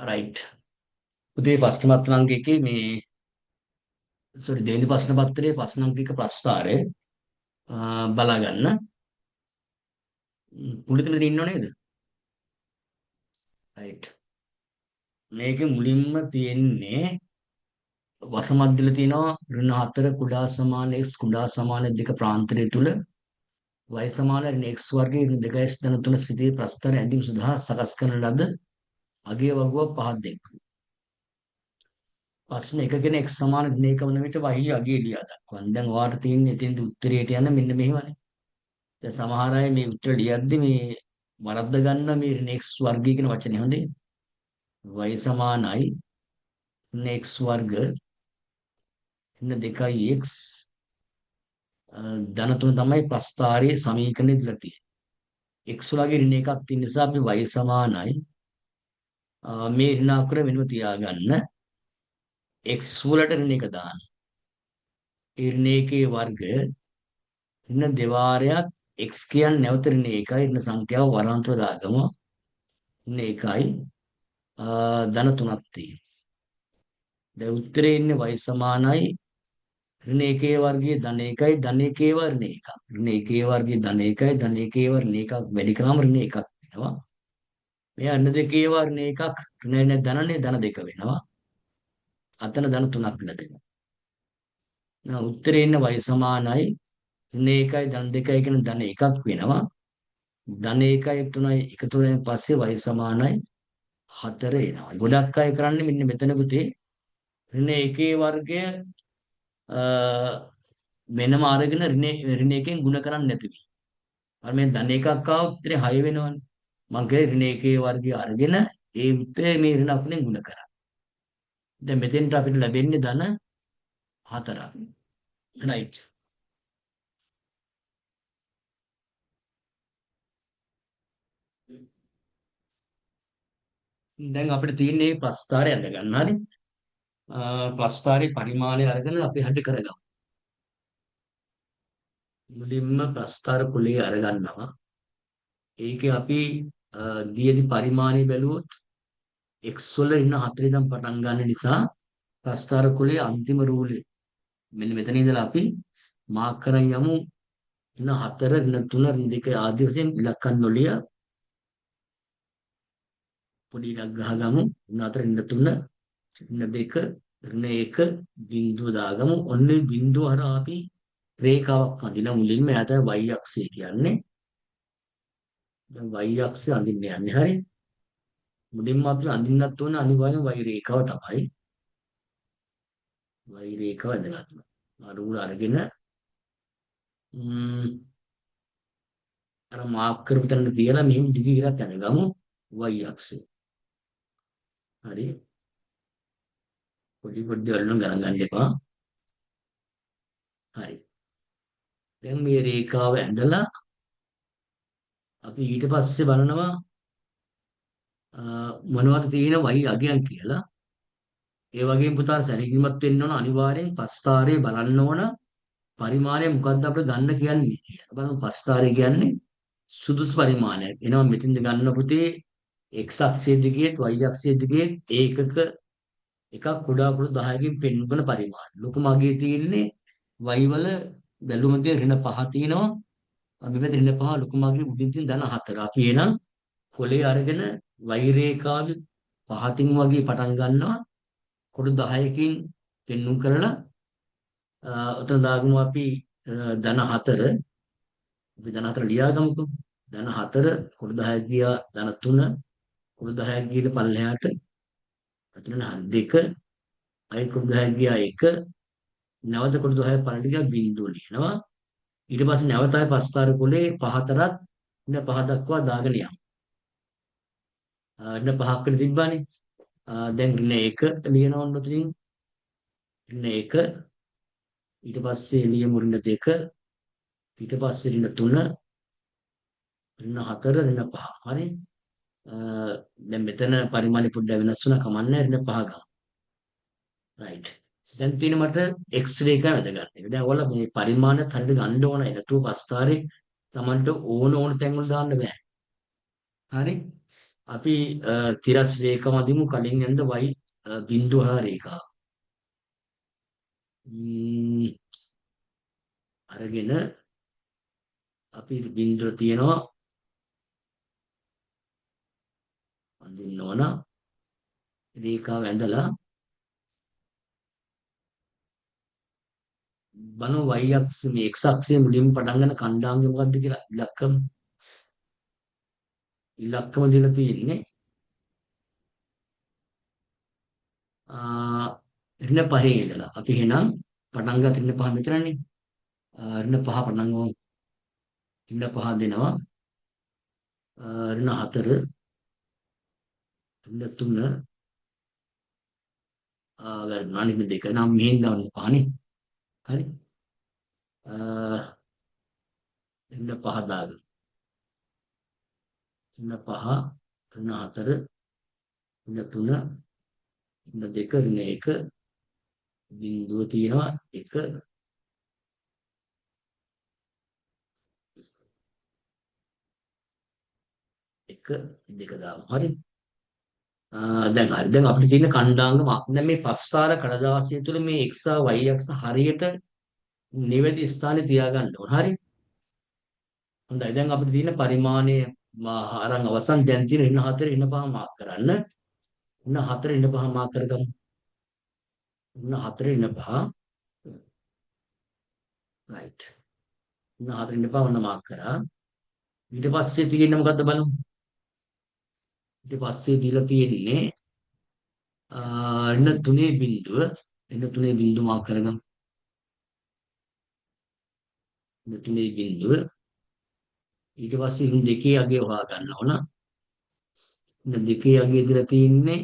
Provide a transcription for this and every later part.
Right. පුතේ ප්‍රශ්න පත්‍ර අංක එකේ මේ දෙවෙනි ප්‍රශ්න පත්‍රයේ ප්‍රශ්න අංක එක ප්‍රස්තාරය බලා ගන්න. පුලිකල ඉන්නව නේද? රයිට්. මේකේ මුලින්ම තියෙන්නේ වස මැදල තියෙනවා ඍණ 4 කුඩා සමාන x කුඩා සමාන 2 ප්‍රාන්තරය තුල y සමාන ඍණ x වර්ගයේ ඍණ 2s ධන 3 ස්ථිතියේ ප්‍රස්තාර ඇඳීම සඳහා සකස් කරන ලද අගය වගුව පහක් දෙකයි. ප්‍රශ්න එකගෙන x සමාන ඍණ 1 වන විට y අගය ලියා දක්වන්න. දැන් ඔයාලට තියෙන්නේ එතෙන්ද උත්තරයට යන්න මෙන්න මෙහෙමනේ. දැන් සමහර අය මේ උත්තර ලියද්දි මේ වරද්ද ගන්න මේ ඍණ x වර්ගය කියන වචනේ හොඳේ. y සමානයි ඍණ x වර්ග ඍණ 2x ධන 3 තමයි ප්‍රස්ථාරයේ සමීකරණය දීලා තියෙන්නේ. x වලගේ ඍණ එකක් තියෙන නිසා අපි y සමානයි මේ ඍණ අකුර වෙනම තියාගන්න x වලට ඍණ එක දාන්න. ඍණ එකේ වර්ග ඍණ දෙවාරයක් x කියන්නේ නැවත ඍණ 1යි ඍණ සංඛ්‍යාව වරන්තර දාගමු. ඍණ 1යි ධන 3ක් තියෙනවා. දැන් උත්තරේ ඉන්නේ y සමානයි ඍණ 1 වර්ගයේ ධන 1යි ධන 1 ර්ණ 1ක්. ඍණ 1 වර්ගයේ ධන 1යි ධන 1 ර්ණ 1ක් වැඩි කරාම ඍණ 1ක් වෙනවා. මෙයා ඍණ 2 ර්ණ 1ක් ඍණ ධනනේ ධන 2 වෙනවා. අතන ධන 3ක් ලැබෙනවා. now උත්තරේ ඉන්නේ y සමානයි ඍණ 1යි ධන 2යි කියන ධන 1ක් වෙනවා. ධන 1යි 3යි එකතු වෙන පස්සේ y සමානයි 4 එනවා. ගොඩක් අය කරන්නේ මෙන්න මෙතන පුතේ ඍණ 1 වර්ගය වෙනම අරගෙන ඍණ එකෙන් ಗುಣ කරන්නේ නැතිවි. අර මේ ධන එකක් ආවොත් ඉතින් 6 වෙනවනේ. මම කියේ ඍණ 1 වර්ගය අරගෙන ඒ උත්තරේ මේ ඍණ අකුණෙන් ಗುಣ කරා. දැන් මෙතෙන්ට අපිට ලැබෙන්නේ ධන 4ක්. right. දැන් අපිට තියෙන්නේ ප්‍රස්ථාරය අඳ ගන්න හරි. ප්‍රස්ථාරයේ පරිමාණය අරගෙන අපි හද කරගමු. මුලින්ම ප්‍රස්ථාර කුලයේ අරගන්නවා. ඒකේ අපි දියදි පරිමාණය බැලුවොත් x වල ඉන්න 4 ඉඳන් පටන් ගන්න නිසා ප්‍රස්ථාර කුලයේ අන්තිම රූලේ මෙන්න මෙතන ඉඳලා අපි මාක් කරන් යමු ඉන්න 4 ඉන්න 3 ඉන්න 2 ආදී වශයෙන් ඉලක්කම් නොලිය පොඩි ඉලක්ක ගහගමු ඉන්න 4 ඉන්න 3 ඉන්න 2 ඉන්න 1 බිංදුව දාගමු ඔන්නේ බිංදුව හරහා අපි රේඛාවක් අඳින මුලින්ම එයාට y අක්ෂය කියන්නේ දැන් y අක්ෂය අඳින්න යන්නේ හරි මුලින්ම අපි අඳින්නත් ඕන අනිවාර්යෙන් y රේඛාව තමයි y රේඛාව ඇඳගන්න. අරුණ අරගෙන අර මාක් කරපු තැනට තියලා මෙහෙම දිග ඉරක් ඇඳගමු y අක්ෂය. හරි. පොඩි පොඩි වලින් ගණන් ගන්න එපා. හරි. දැන් මේ රේඛාව ඇඳලා අපි ඊට පස්සේ බලනවා මොනවද තියෙන y අගයන් කියලා. ඒ වගේම පුතා සැලකිලිමත් වෙන්න ඕන අනිවාර්යෙන් ප්‍රස්ථාරයේ බලන්න ඕන පරිමාණය මොකද්ද අපිට ගන්න කියන්නේ කියලා. බලමු ප්‍රස්ථාරය කියන්නේ සුදුසු පරිමාණයක්. එනවා මෙතෙන්ද ගන්න පුතේ x අක්ෂයේ දිගේ y අක්ෂයේ දිගේ ඒකක එකක් කුඩා කුඩු 10කින් පෙන්වන පරිමාණ. ලොකුම අගයේ තියෙන්නේ y වල බැලුමදී ඍණ 5 තියෙනවා. අපි මෙතන ඍණ 5 ලොකුම අගයේ උඩින් තියෙන ධන 4. අපි එනම් කොලේ අරගෙන y රේඛාවේ පහතින් වගේ පටන් ගන්නවා. කුඩු 10කින් පෙන්වුම් කරලා උතන දාගමු අපි ධන 4 අපි ධන 4 ලියාගමුකෝ ධන 4 කුඩු 10ක් ගියා ධන 3 කුඩු 10ක් ගිහින් පල්ලෙහාට අතන 2 අය කුඩු 10ක් ගියා 1 නැවත කුඩු 10ක් පල්ලෙහාට ගියා බිංදුව ලියනවා ඊට පස්සේ නැවත ආය පස්තර කුලේ 5 4ක් ඉන්න 5 දක්වා දාගෙන යමු ඉන්න 5ක් වෙන තිබ්බානේ දැන් ඉන්න 1 ලියනවා ඔන්නතුලින් ඉන්න 1 ඊට පස්සේ ලියමු ඍණ 2 ඊට පස්සේ ඍණ 3 ඍණ 4 ඍණ 5 හරි දැන් මෙතන පරිමාණය පොඩ්ඩක් වෙනස් වුණා කමන්නේ ඍණ 5 ගමු රයිට් දැන් තියෙන මට x රේඛාව වැදගත් එක දැන් ඔයාලා මේ පරිමාණයත් හරියට ගන්න ඕනයි නැතුව පස්තාරේ Tamanට ඕන තැන් වල දාන්න බෑ හරි අපි තිරස් රේඛාව අදිමු කලින් යන්න බිංදුව හා රේඛාව. ම්ම්, අරගෙන අපි බිංදුව තියනවා අඳින්න ඕන රේඛාව ඇඳලා බලමු y අක්ෂ මේ x අක්ෂයේ මුලින්ම පටන් ගන්න කණ්ඩාංගය මොකද්ද කියලා ඉලක්කම දීලා තියෙන්නේ ඍණ පහේ ඉඳලා අපි එහෙනම් පටන් ගන්න ඍණ පහ මෙතනනේ ඍණ පහ පටන් ගමු ඍණ පහ දෙනවා ඍණ හතර ඍණ තුන වැරදුනා නේ දෙක නම් මෙහෙන් දාන්න පහනේ හරි ඍණ පහ දාගන්න ඍණ පහ ඍණ හතර ඍණ තුන ඍණ දෙක ඍණ එක බිංදුව තියෙනවා එක එක දෙක දාමු හරි දැන් හරි දැන් අපිට තියෙන කණ්ඩාංගම දැන් මේ පස්තාර කඩදාසිය තුළ මේ x සහ y අක්ෂ හරියට නිවැරදි ස්ථානේ තියාගන්න ඕන හරි හොඳයි දැන් අපිට තියෙන පරිමාණය අරන් අවසන් දැන් තියෙන ඍණ 4 ඍණ 5 මාක් කරන්න ඍණ 4 ඍණ 5 මාක් කරගමු ඍණ 4 ඍණ 5 රයිට් ඍණ 4 ඍණ 5 ඔන්න මාක් කරා ඊට පස්සේ තියෙන්නේ මොකද්ද බලමු ඊට පස්සේ දීලා තියෙන්නේ ඍණ 3 බිංදුව ඍණ 3 බිංදුව මාක් කරගමු ඍණ 3 බිංදුව ඊට පස්සේ ඍණ 2 අගය හොයා ගන්න ඕන ඍණ 2 අගය දීලා තියෙන්නේ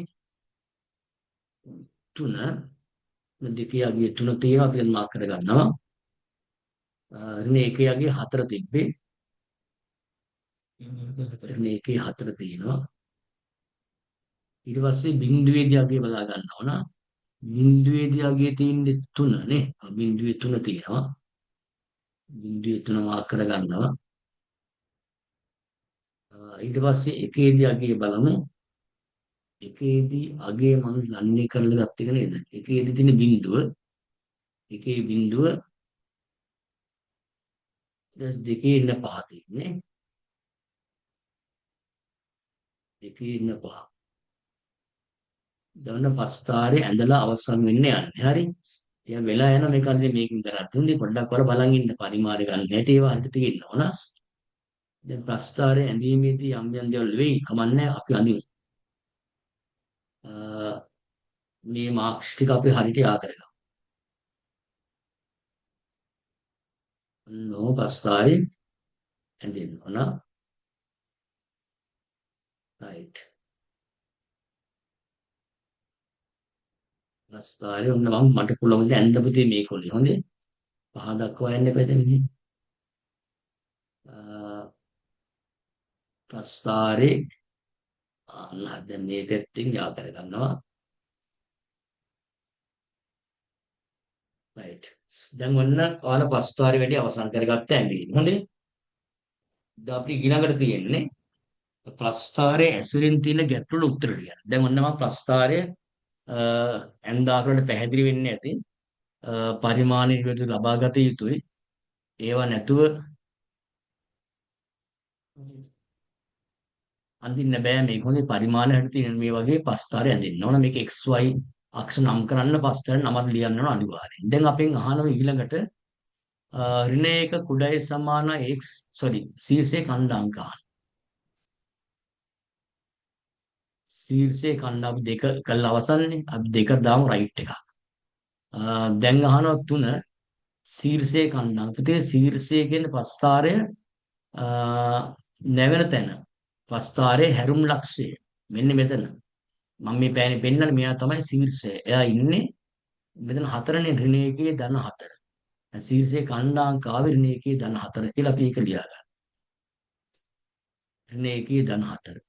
3 ඍණ 2 අගය 3 තියෙනවා අපි දැන් මාක් කරගන්නවා ඍණ 1 අගය 4 තිබ්බේ ඍණ 1 4 තියෙනවා ඊට පස්සේ බිංදුවේදී අගය බලා ගන්න ඕන බිංදුවේදී අගය තියෙන්නේ 3 නේ බිංදුවේ 3 තියෙනවා බිංදුවේ 3 මාක් කරගන්නවා ඊට පස්සේ එකේදී අගය බලමු එකේදී අගය මම ගන්නේ කරලා ගත්ත එක නේද එකේදී තියෙන බිංදුව එකේ බිංදුව ඊට දෙකේ ඉන්න පහ තියෙන්නේ දෙකේ ඉන්න පහ දවන පස්තාරේ ඇඳලා අවසන් වෙන්න යන්නේ හරි එයා වෙලා යන මේක අද මේකින් කරත් හොඳයි පොඩ්ඩක් වර බලන් ඉන්න පරිමාණය ගන්න හැටි ඒවා හරියට තියෙන්න ඕන දැන් ප්‍රස්තාරේ ඇඳීමේදී යම් යම් දේවල් වෙයි කමන්නේ අපි අඳිමු මේ මාක්ස් ටික අපි හරියට යා කරගමු නෝ ප්‍රස්තාරේ ඇඳින්න ඕන රයිට් ප්‍රස්තාරේ ඔන්න මට පුළුවන් ද ඇඳ පුතේ මේක උනේ හොඳේ පහ දක්වා යන්න එපා දැන් ප්‍රස්තාරේ දැන් මේ පැත්තෙන් යා කරගන්නවා රයිට් දැන් ඔන්න ඔයාලා ප්‍රස්තාරේ වැඩි අවසන් කරගත්ත ඇඳින්න හොඳේ දැන් අපි ඊළඟට තියෙන්නේ ප්‍රස්තාරයේ ඇසුරින් තියෙන ගැටලු උත්තර ලියන්න දැන් ඔන්න මම ප්‍රස්තාරයේ ඇන්දාකරට පැහැදිලි වෙන්නේ ඇති පරිමාණ නිවැරදිව ලබා ගත යුතුයි ඒවා නැතුව අඳින්න බෑ මේක හොඳේ පරිමාණ හැට තියෙන මේ වගේ පස්තාරය ඇඳින්න ඕන මේක xy අක්ෂ නම් කරන්න පස්තාරය නමක් ලියන්න ඕන අනිවාර්යයෙන් දැන් අපෙන් අහනවා ඊළඟට ඍණ 1 කුඩයි සමාන ශීර්ෂයේ කණ්ඩාංක අහන ශීර්ෂයේ කණ්ඩ අපි දෙක කළා අවසන්නේ අපි දෙක දාමු රයිට් එකක් දැන් අහනවා 3 ශීර්ෂයේ කණ්ඩාංක පුතේ ශීර්ෂය කියන්නේ ප්‍රස්ථාරය නැවෙන තැන ප්‍රස්ථාරයේ හැරුම් ලක්ෂය මෙන්න මෙතන මම මේ පෑනේ පෙන්නන්නේ මෙයා තමයි ශීර්ෂය එයා ඉන්නේ මෙතන 4නේ ඍණ 1 ධන 4 ශීර්ෂයේ කණ්ඩාංක ආවේ ඍණ 1 ධන 4 කියලා අපි ඒක ලියා ගන්න ඍණ 1 ධන 4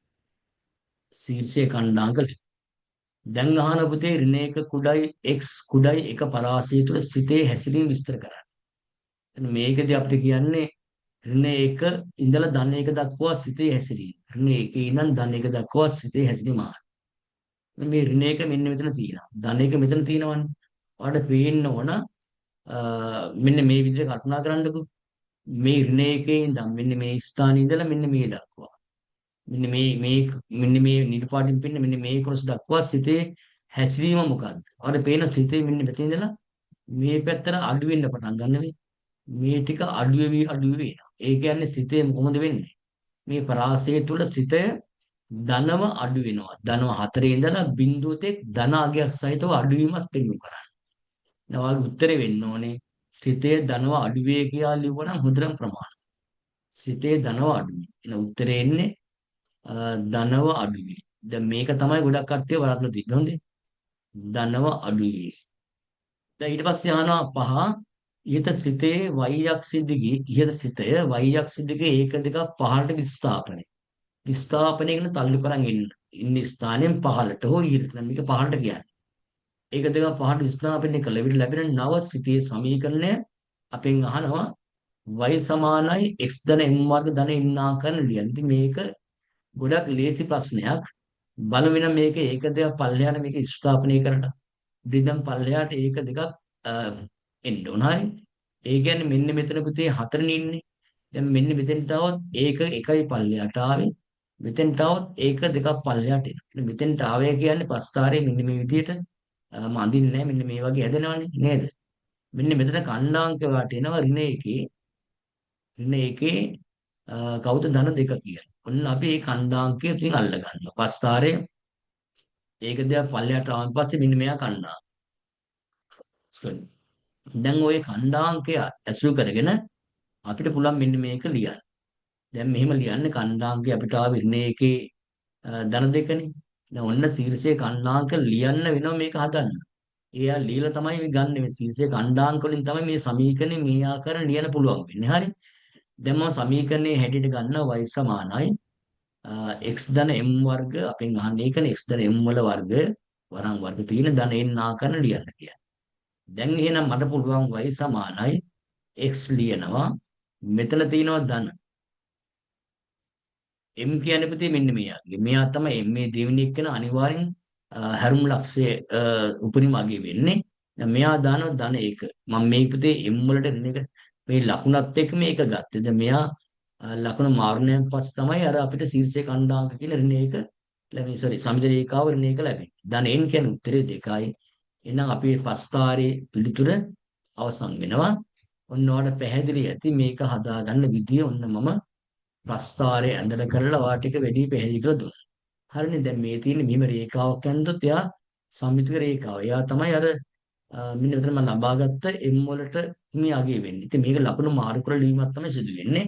ශීර්ෂයේ කණ්ඩාංක දැන් අහන පුතේ ඍණ 1 කුඩයි x කුඩයි 1 පරාසය තුළ සිතේ හැසිරීම විස්තර කරන්න. එතන මේකදී අපිට කියන්නේ ඍණ 1 ඉඳලා ධන 1 දක්වා සිතේ හැසිරීම. ඍණ එකේ ඉඳන් ධන එක දක්වා සිතේ හැසිරීම. මේ ඍණ එක මෙන්න මෙතන තියෙනවා. ධන එක මෙතන තියෙනවනේ. ඔයාලට පේන්න ඕන මෙන්න මේ විදිහට කල්පනා කරන්නකෝ. මේ ඍණ එකේ ඉඳන් මෙන්න මේ ස්ථානයේ ඉඳලා මෙන්න මේ දක්වා. මෙන්න මේ නිල් පාටින් පෙන්න මෙන්න මේ කොටස දක්වා සිතේ හැසිරීම මොකද්ද? ඔයාලට පේන සිතේ මෙන්න මෙතන ඉඳලා මේ පැත්තට අඩු වෙන්න පටන් ගන්නවා. මේ ටික අඩු වෙවි එනවා. ඒ කියන්නේ ස්ථිතේ කොහොමද වෙන්නේ? මේ පරාසය තුල ස්ථිතය ධනව අඩු වෙනවා. ධනව 4 ඉඳලා බිඳුව තෙක් ධන අගයක් සහිතව අඩු වීමක් පෙන්වු කරන්නේ. දැන් ඔයාලගේ උත්තරේ වෙන්න ඕනේ ස්ථිතේ ධනව අඩු වේ කියලා ලිව්වනම් හොඳටම ප්‍රමාණයි. ස්ථිතේ ධනව අඩු වේ. එන උත්තරේ එන්නේ ධනව අඩු වේ. දැන් මේක තමයි ගොඩක් කට්ටිය වරද්දලා තිබ්බේ. හොඳේ. ධනව අඩු වේ. දැන් ඊට පස්සේ අහනවා පහ ඉහත සිතේ y අක්ෂ දිගේ ඉහත සිතය y අක්ෂ දිගේ ඒක දෙක පහළට විස්ථාපනය. විස්ථාපනය කියන තල්ලු කරන් ඉන්න ස්ථානයෙන් පහළට හෝ ඉහළට. නම් මේක පහළට කියන්නේ. ඒක දෙක පහළට විස්ථාපනය කළ විට ලැබෙන නව සිතේ සමීකරණය අපෙන් අහනවා y සමානයි x ධන m වර්ග ධන n ආකාරන ලියන්න. ඉතින් මේක ගොඩක් ලේසි ප්‍රශ්නයක්. බලවෙන මේක ඒක දෙක පල්ලෙහාට මේක විස්ථාපනය කරලා බෙදම් පල්ලෙහාට ඒක දෙකක් එන්න ඕන හරි. ඒ කියන්නේ මෙන්න මෙතන පුතේ 4නේ ඉන්නේ. දැන් මෙන්න මෙතෙන්ට આવොත් ඒක එකයි පල්ලෙහාට ආවේ. මෙතෙන්ට આવොත් ඒක දෙකක් පල්ලෙහාට එනවා. මෙතෙන්ට ආවේ කියන්නේ පස්තාරේ මෙන්න මේ විදිහට මම අඳින්නේ නැහැ. මෙන්න මේ වගේ හැදෙනවනේ නේද? මෙන්න මෙතන ඛණ්ඩාංක වාට එනවා ඍණ එකේ කවුද ධන දෙක කියලා. ඔන්න අපි මේ ඛණ්ඩාංකය ඉතින් අල්ල ගන්නවා. පස්තාරේ ඒක දෙයක් පල්ලෙහාට ආවන් පස්සේ මෙන්න මෙයා ඛණ්ඩාංක. දැන් ওই ඛණ්ඩාංකය ඇසුරු කරගෙන අපිට පුළුවන් මෙන්න මේක ලියන්න. දැන් මෙහෙම ලියන්නේ ඛණ්ඩාංකය අපිට ආවේ ඍණ එකේ ධන දෙකනේ. දැන් ඔන්න ශීර්ෂයේ ඛණ්ඩාංක ලියන්න වෙනවා මේක හදන්න. එයා ලියලා තමයි මේ ගන්න මේ ශීර්ෂයේ ඛණ්ඩාංක වලින් තමයි මේ සමීකරණය මේ ආකාරයෙන් ලියන්න පුළුවන් වෙන්නේ. හරි. දැන් මම සමීකරණයේ හැටියට ගන්නවා y සමානයි x ධන m වර්ග අපෙන් අහන්නේ ඒකනේ x ධන m වල වර්ග වරන් වර්ග තියෙන ධන n ආකාරයෙන් ලියන්න කියන්නේ. දැන් එහෙනම් මට පුළුවන් y සමානයි x ලියනවා මෙතන තියෙනවා ධන m කියන්නේ පුතේ මෙන්න මෙයාගේ. මෙයා තමයි මේ දෙවෙනි එක්කන අනිවාර්යෙන් හැරුම් ලක්ෂයේ උපරිම අගය වෙන්නේ. දැන් මෙයා දානවා ධන 1. මම මේ පුතේ m වලට මේක මේ ලකුණත් එක්ක මේක ගත්තේ. දැන් මෙයා ලකුණ මාරුණයන් පස්සේ තමයි අර අපිට ශීර්ෂයේ ඛණ්ඩාංක කියලා ඍණ 1 ලැබෙන්නේ. සෝරි සමජ රේඛාව ඍණ 1 ලැබෙන්නේ. ධන n කියන්නේ උත්තරේ 2යි. එහෙනම් අපේ පස්තාරේ පිළිතුර අවසන් වෙනවා. ඔන්න ඔයාලට පැහැදිලි ඇති මේක හදාගන්න විදිය. ඔන්න මම ප්‍රස්තාරය ඇඳලා කරලා ඔයා ටික වැඩි පැහැදිලි කරලා දුන්නා. හරිනේ. දැන් මේ තියෙන මෙහිම රේඛාවක් ඇඳුත් එයා සම්මිතික රේඛාව. එයා තමයි අර මෙන්න මෙතන මම ලබාගත්ත m වලට මේ අගය වෙන්නේ. ඉතින් මේක ලකුණු මාරු කරලා ලිවීමක් තමයි සිදු වෙන්නේ.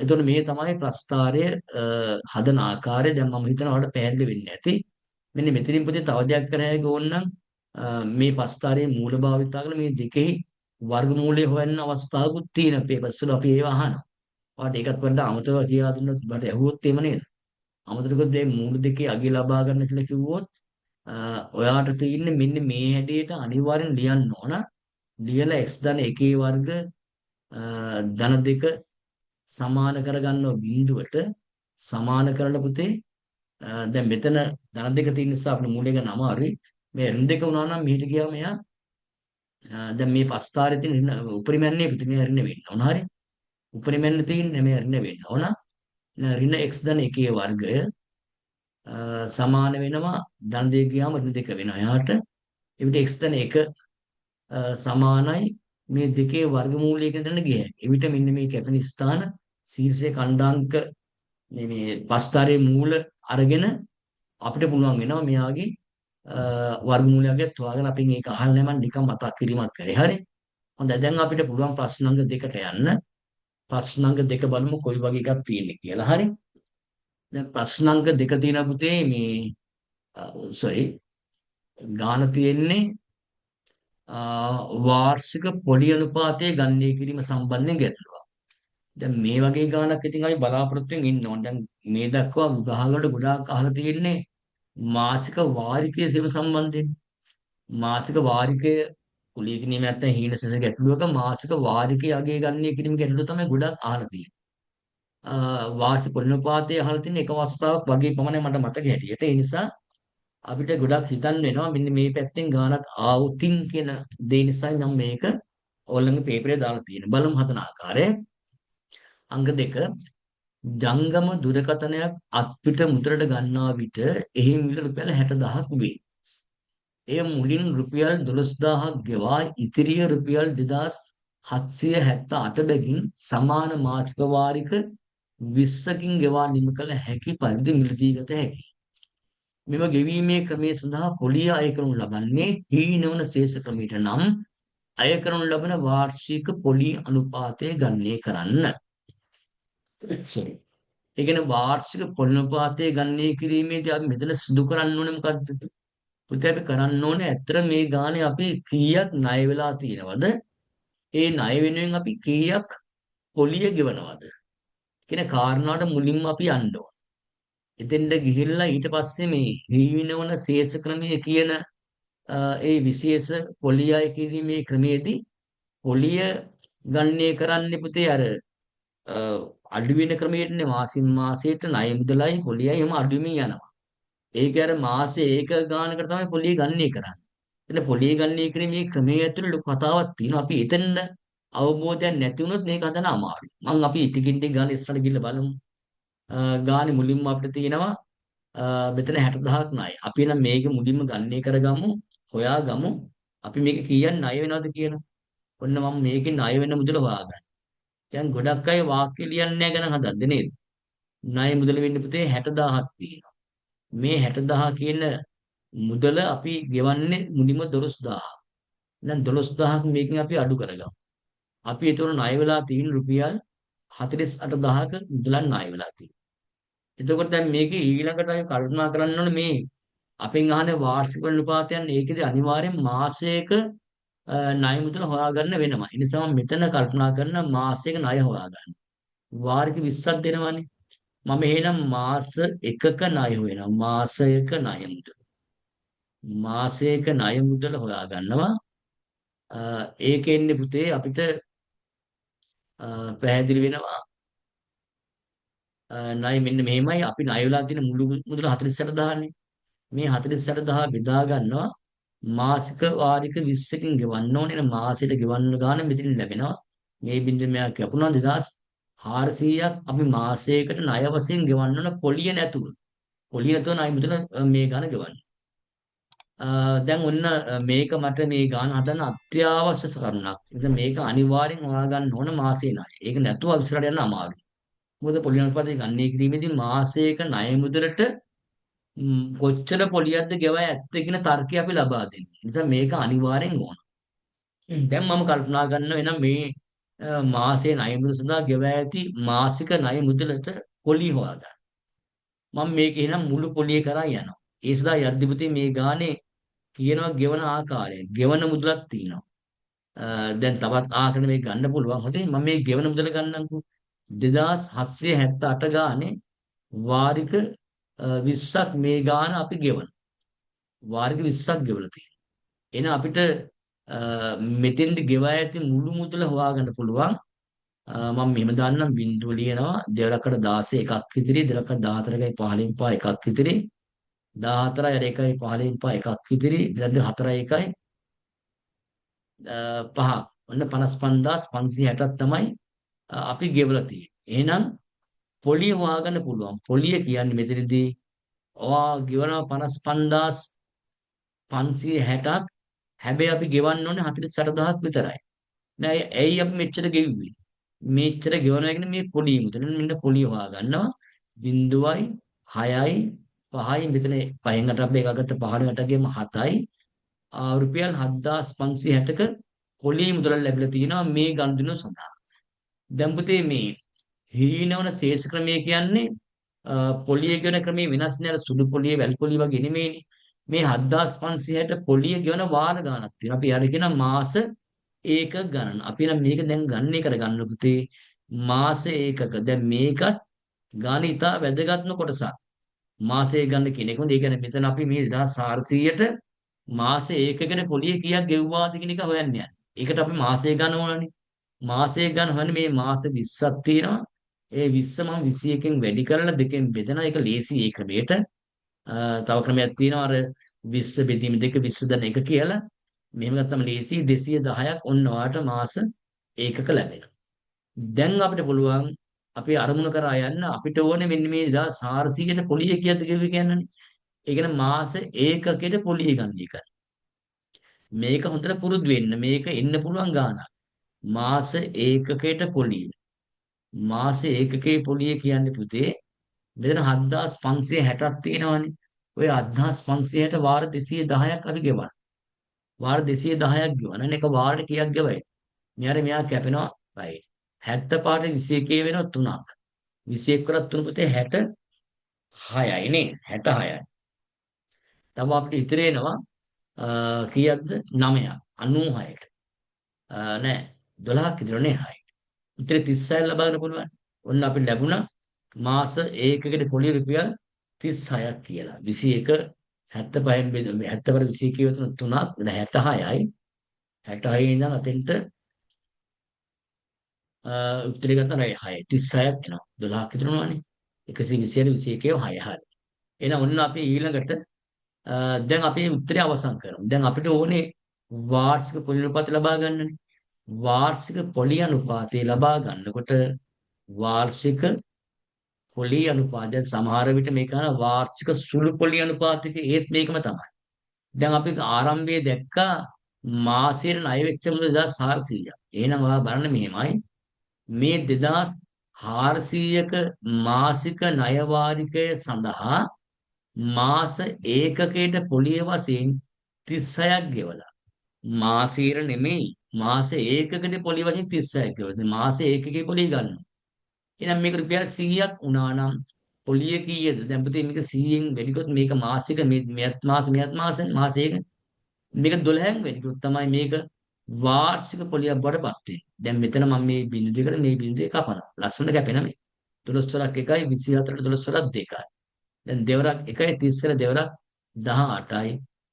එතකොට මේ තමයි ප්‍රස්තාරය හදන ආකාරය. දැන් මම හිතනවා ඔයාලට පැහැදිලි වෙන්නේ නැති. මෙන්න මෙතනින් පුතේ තව දෙයක් කරන්න ඕනනම් මේ පස්තාරයේ මූල භාවිතා කරලා මේ දෙකෙහි වර්ගමූලය හොයන්න අවස්ථාවකුත් තියෙන පේපර්ස් වල අපි ඒවා අහනවා. ඔයාලට ඒකත් පොඩ්ඩක් අමතව කියලා දුන්නොත් බට ඇහුවොත් එහෙම නේද? අමතරකත් මේ මූල දෙකේ අගය ලබා ගන්න කියලා කිව්වොත් ඔයාට තියෙන්නේ මෙන්න මේ හැඩයට අනිවාර්යෙන් ලියන්න ඕන. ලියලා x ධන 1 වර්ග ධන 2 සමාන කරගන්නවා බිඳුවට සමාන කරලා පුතේ දැන් මෙතන ධන 2 තියෙන නිසා අපිට මූලය ගන්න අමාරුයි. මේ ඍණ 2 වුණා නම් මෙහෙට ගියාම මෙයා දැන් මේ පස්තාරේ තියෙන උපරිමයන්නේ පුතේ මේ ඍණ වෙන්න ඕන. හරි. උපරිමයන්නේ තියෙන්නේ මේ ඍණ වෙන්න ඕන. ඍණ x ධන 1 වර්ගය සමාන වෙනවා ධන 2 ගියාම ඍණ 2 වෙනවා. එයාට එවිට x ධන 1 සමානයි මේ දෙකේ වර්ගමූලයක දෙන්න ගියයි. එවිට මෙන්න මේ කැපෙන ස්ථාන ශීර්ෂයේ ඛණ්ඩාංක මේ පස්තරේ මූල අරගෙන අපිට පුළුවන් වෙනවා මෙයාගේ වර්ගමූලයක් හොයාගෙන අපි මේක අහන්න නම් නිකන් මතක් කිරීමක් කරේ. හරි. හොඳයි. දැන් අපිට පුළුවන් ප්‍රශ්න අංක 2ට යන්න. ප්‍රශ්න අංක 2 බලමු කොයි වගේ එකක් තියෙන්නේ කියලා. හරි. දැන් ප්‍රශ්න අංක 2 තියෙන පුතේ මේ ගාන තියෙන්නේ වාර්ෂික පොඩි අනුපාතයේ ගණනය කිරීම සම්බන්ධයෙන් ගැටලුවක්. දැන් මේ වගේ ගානක් ඉතින් අපි බලාපොරොත්තු වෙමින් ඉන්න ඕන. දැන් මේ දක්වා විභාගවල ගොඩාක් අහලා තියෙන්නේ මාසික වාරිකයේ සෙම සම්බන්ධයෙන්. මාසික වාරිකය කුලී කිරීම නැත්නම් හීනසස ගැටලුවක මාසික වාරිකයේ අගය ගණනය කිරීම ගැටලුව තමයි ගොඩාක් අහලා තියෙන්නේ. වාර්ෂික පොළොන්නපාතය අහලා තියෙන එක අවස්ථාවක් වගේ පමණයි මට මතක හැටියට. ඒ නිසා අපිට ගොඩක් හිතන්න වෙනවා මෙන්න මේ පැත්තෙන් ගානක් ආවුතින් කියන දේ නිසා නම් මේක ඕලංගේ පේපරේ දාලා තියෙන. බලමු හතන ආකාරය. අංක 2 ජංගම දුරකථනයක් අත්පිට මුද්‍රට ගන්නා විට එහි මිල රුපියල් 60,000ක් වේ. එය මුලින් රුපියල් 12,000ක් ගෙවා ඉතිරිය රුපියල් 2,778 බැගින් සමාන මාසික වාරික 20කින් ගෙවා නිම කළ හැකි පරිදි මිලදී ගත හැකියි. මෙම ගෙවීමේ ක්‍රමය සඳහා පොලිය අය කරනු ලබන්නේ හීනවන ශේෂ ක්‍රමයට නම් අය කරනු ලබන වාර්ෂික පොලි අනුපාතය ගණනය කරන්න. sorry. ඒ කියන්නේ වාර්ෂික පොලි අනුපාතය ගණනය කිරීමේදී අපි මෙතන සිදු කරන්න ඕනේ මොකද්ද? පුතේ අපි කරන්න ඕනේ ඇත්තට මේ ගානේ අපි කීයක් ණය වෙලා තියෙනවද? ඒ ණය වෙනුවෙන් අපි කීයක් පොලිය ගෙවනවද? කියන කාරණාවට මුලින්ම අපි යන්න ඕනේ. එතෙන්ද ගිහිල්ලා ඊට පස්සේ මේ හීනවන ශේෂ ක්‍රමය කියන ඒ විශේෂ පොලිය අය කිරීමේ ක්‍රමයේදී පොලිය ගණනය කරන්න පුතේ අර අඩු වෙන ක්‍රමයටනේ මාසින් මාසයට ණය මුදලයි පොලියයි එහෙම අඩු වෙමින් යනවා. ඒක අර මාසේ ඒක ගානකට තමයි පොලිය ගණනය කරන්නේ. එතන පොලිය ගණනය කිරීමේ ක්‍රමයේ ඇතුළේ ලොකු කතාවක් තියෙනවා. අපි එතෙන්ද අවබෝධයක් නැති වුණොත් මේක හදන්න අමාරුයි. මම අපි ටිකින් ටික ගාන ඉස්සරහට ගිහිල්ලා බලමු. ගානේ මුලින්ම අපිට තියෙනවා මෙතන 60,000ක් ණය. අපි නම් මේක මුලින්ම ගණනය කරගමු, හොයාගමු. අපි මේක කීයක් ණය වෙනවද කියලා. ඔන්න මම මේකේ ණය වෙන මුදල හොයාගන්න. දැන් ගොඩක් අය වාක්‍ය ලියන්නේ නැහැ ගණන් හදද්ද නේද? ණය මුදල වෙන්නේ පුතේ 60,000ක් තියෙනවා. මේ 60,000 කියන මුදල අපි ගෙවන්නේ මුලින්ම 12,000. දැන් 12,000ක් මේකෙන් අපි අඩු කරගමු. අපි ඒතර ණය වෙලා තියෙන රුපියල් 48,000ක මුදලක් ණය වෙලා තියෙනවා. එතකොට දැන් මේකේ ඊළඟට අපි කල්පනා කරන්න ඕනේ මේ අපෙන් අහන වාර්ෂික අනුපාතයන් ඒකේදී අනිවාර්යෙන් මාසයක ණය මුදල හොයාගන්න වෙනවා. ඒ නිසා මම මෙතන කල්පනා කරන මාසයක ණය හොයාගන්න. වාරික 20ක් දෙනවනේ. මම එහෙනම් මාස එකක ණය හොයනවා. මාසයක ණය මුදල. මාසයක ණය මුදල හොයාගන්නවා. ඒකෙන්නේ පුතේ අපිට පැහැදිලි වෙනවා ණය මෙන්න මෙහෙමයි අපි ණය වෙලා තියෙන මුළු මුදල 48,000නේ. මේ 48,000 බෙදා ගන්නවා මාසික වාරික 20කින් ගෙවන්න ඕනේ. නේ මාසෙට ගෙවන්න ගාන මෙතන ලැබෙනවා. මේ බින්දුව මෙයා කැපුණා 2,400ක් අපි මාසයකට ණය වශයෙන් ගෙවන්න ඕන පොලිය නැතුව. පොලිය නැතුව ණය මුදල මේ ගාන ගෙවන්න. දැන් ඔන්න මේක මට මේ ගාන හදන්න අත්‍යවශ්‍ය කරුණක්. ඉතින් මේක අනිවාර්යෙන් හොයාගන්න ඕන මාසේ ණය. ඒක නැතුව ඉස්සරහට යන්න අමාරුයි. මොකද පොලි අනුපාතය ගණනය කිරීමේදී මාසයක ණය මුදලට කොච්චර පොලියක්ද ගෙවයි ඇත්තේ කියන තර්කය අපි ලබා දෙන්නේ. ඒ නිසා මේක අනිවාර්යෙන් ඕන. දැන් මම කල්පනා කරනවා එනම් මේ මාසයේ ණය මුදල සඳහා ගෙවා ඇති මාසික ණය මුදලට පොලි හොයාගන්න. මම මේක එහෙනම් මුළු පොලිය කරා යනවා. ඒ සඳහා යද්දිපති මේ ගානේ කියනවා ගෙවන ආකාරය. ගෙවන මුදලක් තියෙනවා. දැන් තවත් ආකාරයකට මේක ගන්න පුළුවන්. හොඳේ මම මේ ගෙවන මුදල ගන්නම්කෝ. 2,778 ගානේ වාරික 20ක් මේ ගාන අපි ගෙවන. වාරික 20ක් ගෙවලා තියෙනවා. එහෙනම් අපිට මෙතෙන්දි ගෙවා ඇති මුළු මුදල හොයාගන්න පුළුවන්. මම මෙහෙම දාන්නම් බිංදුව ලියනවා 2ලකට 16 එකක් ඉතිරි 2ලකට 14යි 15න් පහ එකක් ඉතිරි 14යි අර 1යි 15න් පහ එකක් ඉතිරි 4යි 1යි 5 ඔන්න 55,560ක් තමයි අපි ගෙවලා තියෙන්නේ. එහෙනම් පොලිය හොයාගන්න පුළුවන්. පොලිය කියන්නේ මෙතනදී ඔයා ගෙවනවා 55,560ක්. හැබැයි අපි ගෙවන්න ඕනේ 48,000ක් විතරයි. නෑ ඇයි අපි මෙච්චර ගෙවුවේ? මෙච්චර ගෙවනවා කියන්නේ මේ පොලිය මුදල. මෙන්න පොලිය හොයාගන්නවා 0යි 6යි 5යි මෙතන 5න් 8 අපි එකක් ගත්ත 15 8 ගෙම 7යි රුපියල් 7,560ක පොලිය මුදල ලැබිලා තියෙනවා මේ ගනුදෙනු සඳහා. දැන් පුතේ මේ හීනවන ශේෂ ක්‍රමය කියන්නේ පොලිය ගෙවන ක්‍රමයේ වෙනස් නෑ. සුදු පොලිය වැල් පොලිය වගේ නෙමෙයිනේ. මේ 7,560 පොලිය ගෙවන වාර ගණනක් තියෙනවා. අපි යාර කියන මාස ඒක ගණන. අපි නම් මේක දැන් ගණනය කරගන්න පුතේ මාස ඒකක. දැන් මේකත් ගාන ඉතා වැදගත්ම කොටසක්. මාසයේ ගන්න කියන එක. ඒ කියන්නේ මෙතන අපි මේ 2,400ට මාසේ ඒකකනේ පොලිය කීයක් ගෙව්වාද කියන එක හොයන්න යන්නේ. ඒකට අපි මාසය ගන්න ඕනනේ. මාසය ගන්න හොයන්නේ මේ මාස 20ක් තියෙනවා. ඒ 20 මම 21කින් වැඩි කරලා දෙකෙන් බෙදනවා. ඒක ලේසි ඒ ක්‍රමයට. තව ක්‍රමයක් තියෙනවා අර 20 බෙදීම 2 20 දන 1 කියලා. මෙහෙම ගත්තම ලේසි 210ක් ඔන්න ඔයාට මාස ඒකක ලැබෙනවා. දැන් අපිට පුළුවන් අපි අරමුණ කරා යන්න අපිට ඕනේ මෙන්න මේ 1400ට පොලිය කීයද කියන්නේ. ඒ කියන්නේ මාස ඒකකෙට පොලිය ගන්න එක. මේක හොඳට පුරුදු වෙන්න. මේක එන්න පුළුවන් ගානක්. මාස ඒකකයට පොලිය. මාස ඒකකයේ පොලිය කියන්නේ පුතේ මෙතන 7560ක් තියෙනවානේ. ඔය 7560 වාර 210ක් අපි ගෙවන්න. වාර 210ක් ගෙවන්න. එක වාරට කීයක් ගෙවයි? මෙයා කැපෙනවා. right. 70 පාට 21 වෙනවා 3ක්. 21 කරත් 3 පුතේ 66යි නේ. 66යි. තව අපිට ඉතිරි වෙනවා කීයක්ද? 9ක්. 96ට. නෑ 12ක් ඉතිරනේ 6යි. ඉතින් 36 ලබා ගන්න පුළුවන්. ඔන්න අපිට ලැබුණා මාස ඒකකට පොලි රුපියල් 36ක් කියලා. 21 75න් 70 වල 21 වතුන 3ක් 66යි. 66 ඉඳන් අතෙන්ට උත්තරේ ගත්තා නෑ 6 36ක් එනවා. 12ක් ඉතුරුනවානේ. 120 21 6 හරි. එහෙනම් ඔන්න අපි ඊළඟට දැන් අපි උත්තරේ අවසන් කරමු. දැන් අපිට ඕනේ වාර්ෂික පොලි අනුපාතය ලබා ගන්නනේ. වාර්ෂික පොලි අනුපාතය ලබා ගන්නකොට වාර්ෂික පොලි අනුපාතය සමහර විට මේක කරන වාර්ෂික සුළු පොලි අනුපාතික ඒත් මේකම තමයි. දැන් අපි ආරම්භයේ දැක්කා මාසයට ණය වෙච්ච මුදල 2400ක්. එහෙනම් ඔයා බලන්න මෙහෙමයි. මේ 2400ක මාසික ණය වාරිකය සඳහා මාස ඒකකයට පොලිය වශයෙන් 36ක් ගෙවලා මාසීර නෙමෙයි මාස ඒකකයට පොලිය වශයෙන් 36ක් ගෙවලා මාස ඒකකේ පොලිය ගන්නවා. එහෙනම් මේක රුපියල් 100ක් වුණා නම් පොලිය කීයද? දැන් පුතේ මේක 100න් වැඩිකොත් මේක මාසික මෙයත් මාසයක මේක 12න් වැඩිකොත් තමයි මේක වාර්ෂික පොලියක් බවට පත් වෙන්නේ. දැන් මෙතන මම මේ බිඳු දෙකට මේ බිඳු දෙක කපනවා. ලස්සනට කැපෙන මේ 12 වරක් 1යි 24ට 12 වරක් 2යි. දැන් දෙවරක් 1යි 30ට දෙවරක් 18යි.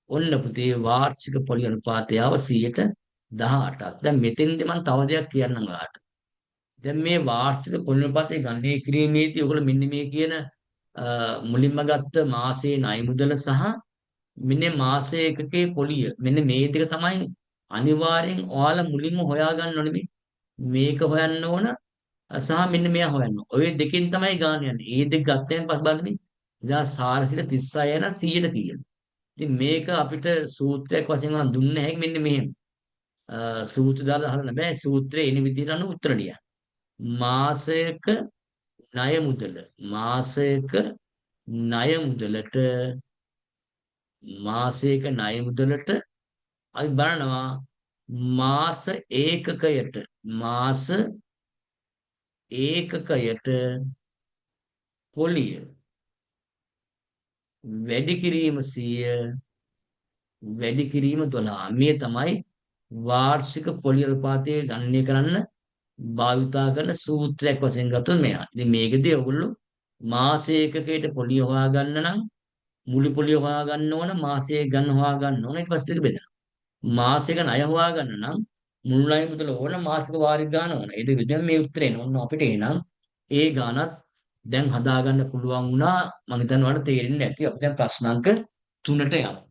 ඔන්න පුතේ වාර්ෂික පොලි අනුපාතය ආව 118ක්. දැන් මෙතෙන්දි මම තව දෙයක් කියන්නම් ඔයාලට. දැන් මේ වාර්ෂික පොලි අනුපාතය ගණනය කිරීමේදී ඔයගොල්ලෝ මෙන්න මේ කියන මුලින්ම ගත්ත මාසයේ ණය මුදල සහ මෙන්න මාසයේ එකකේ පොලිය මෙන්න මේ දෙක තමයි අනිවාර්යෙන් ඔයාලා මුලින්ම හොයාගන්න ඕනේ. මේක හොයන්න ඕන සහ මෙන්න මෙයා හොයන්න. ඔය දෙකෙන් තමයි ගාන යන්නේ. ඒ දෙක ගත්තෙන් පස්සේ බලන්න මේ 1436 යන 100ට කීයද? ඉතින් මේක අපිට සූත්‍රයක් වශයෙන් උනන් දුන්නේ නැහැ මෙන්න මෙහෙම. සූත්‍ර දාලා අහන්න බෑ. සූත්‍රයේ එන විදිහට අනුව උත්තර ලියන්න. මාසයක ණය මුදල මාසයක ණය මුදලට මාසයක ණය මුදලට අපි බලනවා මාස ඒකකයට පොලිය වැඩි කිරීම 100 වැඩි කිරීම 12 මේ තමයි වාර්ෂික පොලි අනුපාතය ගණනය කරන්න භාවිතා කරන සූත්‍රයක් වශයෙන් ගත්තොත් මෙයා. ඉතින් මේකදී ඔයගොල්ලෝ මාස ඒකකයට පොලිය හොයාගන්න නම් මුළු පොලිය හොයාගන්න ඕන මාසයේ ගන්න හොයාගන්න ඕන ඊට පස්සේ දෙක බෙදනවා. මාසයක ණය හොයාගන්න නම් මුළු ණය මුදල ඕන මාසික වාරික ගන්න ඕන. ඒක විදිහට මේ උත්තරේ එනවා. ඔන්න අපිට එනම් ඒ ගානත් දැන් හදාගන්න පුළුවන් වුණා. මම හිතන්නේ ඔයාලට තේරෙන්නේ නැති. අපි දැන් ප්‍රශ්න අංක 3ට යමු.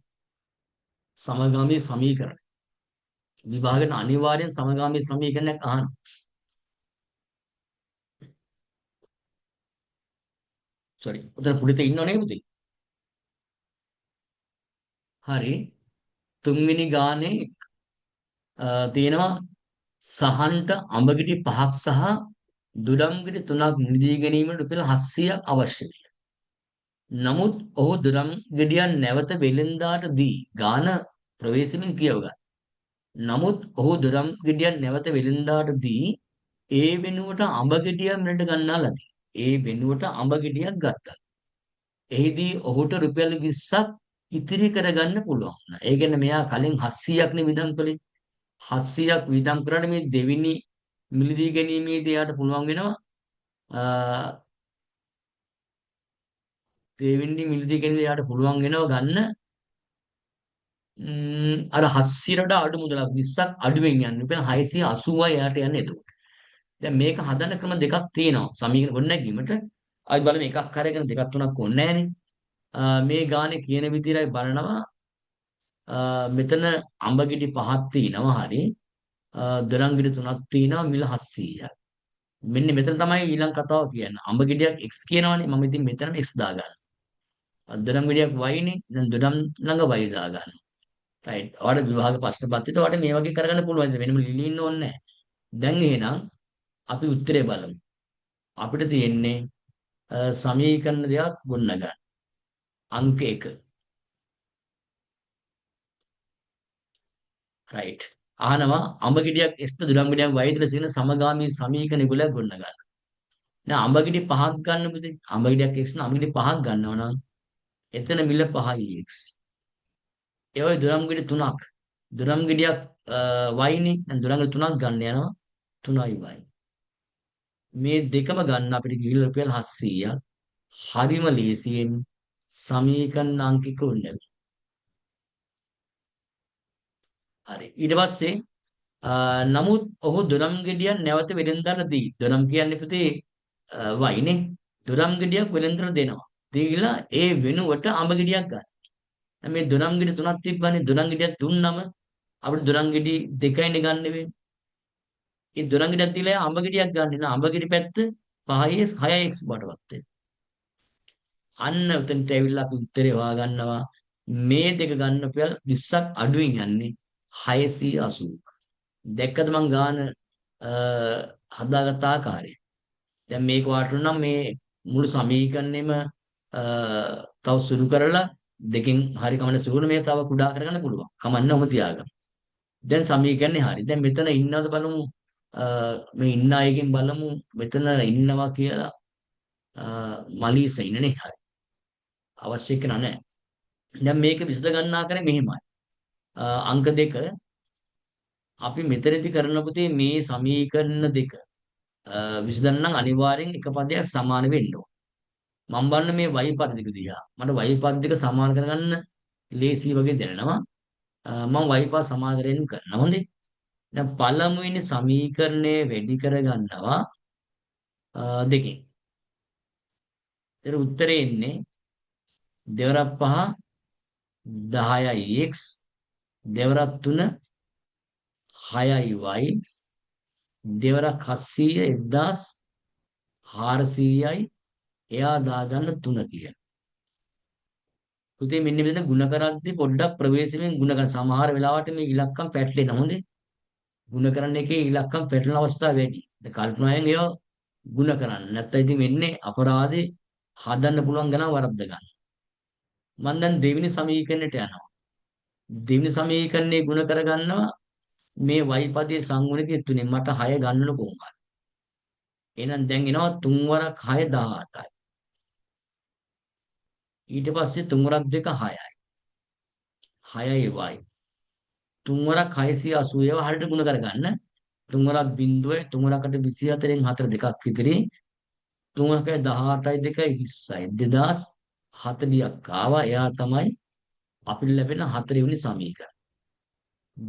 සමගාමී සමීකරණ. විභාගයෙන් අනිවාර්යෙන් සමගාමී සමීකරණයක් අහන්න. sorry. උතන පුඩිත ඉන්නව නේ පුතේ. හරි. තුන්වෙනි ගානේ තියෙනවා සහන්ට අඹගෙඩි 5ක් සහ දුඩම් ගෙඩි 3ක් නිදී ගැනීමට රුපියල් 700ක් අවශ්‍යයි. නමුත් ඔහු දුඩම් ගෙඩියන් නැවත වෙළෙන්දාට දී ගාන ප්‍රවේශමෙන් කියව ගන්න. නමුත් ඔහු දුඩම් ගෙඩියන් නැවත වෙළෙන්දාට දී ඒ වෙනුවට අඹ ගෙඩියක් මිලට ගන්නා ලදී. ඒ වෙනුවට අඹ ගෙඩියක් ගත්තා. එහිදී ඔහුට රුපියල් 20ක් ඉතිරි කරගන්න පුළුවන්. ඒ කියන්නේ මෙයා කලින් 700ක් නේ විදම් කළේ. 700ක් වියදම් කරාට මේ දෙවෙනි මිලදී ගැනීමේදී යාට පුළුවන් වෙනවා දෙවෙනි මිලදී ගැනීමේදී යාට පුළුවන් වෙනවා ගන්න අර 700ට අඩු මුදලක් 20ක් අඩුවෙන් යන්නේ රුපියල් 680යි යාට යන්නේ එතකොට. දැන් මේක හදන්න ක්‍රම දෙකක් තියෙනවා. සමීකරණ ගොඩනැගීමට අපි බලමු එකක් අරගෙන දෙකක් තුනක් ඕනේ නැහනේ. මේ ගානේ කියන විදිහට අපි බලනවා. මෙතන අඹ ගෙඩි පහක් තියෙනවා හරි. දොරන් ගෙඩි තුනක් තියෙනවා මිල 700ක්. මෙන්න මෙතන තමයි ඊළඟ කතාව කියන්නේ. අඹ ගෙඩියක් x කියනවනේ. මම ඉතින් මෙතන x දාගන්නවා. දොරම් ගෙඩියක් y නේ. දැන් දොරම් ළඟ y දාගන්නවා. රයිට්. ඔයාලට විභාග ප්‍රශ්න පත්‍රිත ඔයාලට මේ වගේ කරගන්න පුළුවන්. වෙනම ලිලින්න ඕනේ නැහැ. දැන් එහෙනම් අපි උත්තරේ බලමු. අපිට තියෙන්නේ සමීකරණ දෙකක් ගොඩනගන්න. අංක 1. රයිට්. අහනවා අඹ ගෙඩියක් x ද දොරම් ගෙඩියක් y ද කියන සමගාමී සමීකරණ ගොඩක් ගොඩනගන්න. දැන් අඹ ගෙඩි පහක් ගන්න පුතේ. අඹ ගෙඩියක් x නම් අඹ ගෙඩි පහක් ගන්නවා නම් එතන මිල 5යි x. ඒ වගේ දොරම් ගෙඩි තුනක්. දොරම් ගෙඩියක් y නේ. දැන් දොරම් ගෙඩි තුනක් ගන්න යනවා 3යි y. මේ දෙකම ගන්න අපිට ගිහිල්ලා රුපියල් 700ක්. හරිම ලේසියෙන් සමීකරණ අංකික උන්නේ. හරි. ඊට පස්සේ නමුත් ඔහු දොරම් ගෙඩියක් නැවත වෙළෙන්දට දී. දොරම් කියන්නේ පුතේ වයිනේ. දොරම් ගෙඩියක් වෙළෙන්දට දෙනවා. දීලා ඒ වෙනුවට අඹ ගෙඩියක් ගන්න. දැන් මේ දොරම් ගෙඩි තුනක් තිබ්බනේ. දොරම් ගෙඩියක් දුන්නම අපිට දොරම් ගෙඩි දෙකයිනේ ගන්න වෙන්නේ. ඒ දොරම් ගෙඩියක් දීලා අඹ ගෙඩියක් ගන්න නේ. අඹ ගෙඩි පැත්ත 5යි 6යි x බටවත් වෙනවා. අන්න උතන්ට ඇවිල්ලා අපි උත්තරේ හොයාගන්නවා. මේ දෙක ගන්න පෙර 20ක් අඩුවෙන් යන්නේ 680. දැක්කද මං ගාන හදාගත්ත ආකාරය. දැන් මේක වාටු නම් මේ මුළු සමීකරණයම තව සුළු කරලා දෙකෙන් හරි කමන්න සුළුන මේක තව කුඩා කරගන්න පුළුවන්. කමන්න ඔම තියාගන්න. දැන් සමීකරණේ හරි. දැන් මෙතන ඉන්නවද බලමු. මේ ඉන්න අයගෙන් බලමු මෙතන ඉන්නවා කියලා මලීස ඉන්නනේ. හරි. අවශ්‍ය කෙනා නැහැ. දැන් මේක විසඳ ගන්න ආකාරය මෙහෙමයි. අංක 2 අපි මෙතනදී කරන පුතේ මේ සමීකරණ දෙක විසඳන්න නම් අනිවාර්යෙන් එක පදයක් සමාන වෙන්න ඕන. මම බලන මේ y පද දෙක දිහා. මට y පද දෙක සමාන කරගන්න ලේසි වගේ දැනෙනවා. මම y පද සමාන කරගෙන කරනවා. හොඳේ. දැන් පළමුවෙනි සමීකරණය වැඩි කරගන්නවා දෙකෙන්. ඒතර උත්තරේ එන්නේ දෙවරක් 5 10යි x දෙවරක් 3 6යි y දෙවරක් 700 1400යි එයා දාගන්න 3 කියලා. පුතේ මෙන්න මෙතන ಗುಣ කරද්දී පොඩ්ඩක් ප්‍රවේශයෙන් ಗುಣ කරන සමහර වෙලාවට මේ ඉලක්කම් පැටලෙන හොඳේ. ಗುಣ කරන එකේ ඉලක්කම් පැටලෙන අවස්ථා වැඩි. දැන් කල්පනායෙන් ඒවා ಗುಣ කරන්න. නැත්නම් ඉතින් වෙන්නේ අපරාධේ හදන්න පුළුවන් ගණන් වරද්ද ගන්න. මම දැන් දෙවෙනි සමීකරණයට යනවා. දෙවෙනි සමීකරණේ ಗುಣ කරගන්නවා මේ y පදයේ සංගුණකයේ තුනේ මට 6 ගන්නල කොහොමද? එහෙනම් දැන් එනවා 3 වරක් 6 18යි. ඊට පස්සේ 3 වරක් 2 6යි. 6යි y. 3 වරක් 680 ඒවා හරියට ගුණ කරගන්න. 3 වරක් 0යි 3 වරකට 24න් 4 දෙකක් ඉතිරි. 3 වරක 18යි 2යි 20යි. 2040ක් ආවා. එයා තමයි අපිට ලැබෙන 4 වෙනි සමීකරණ.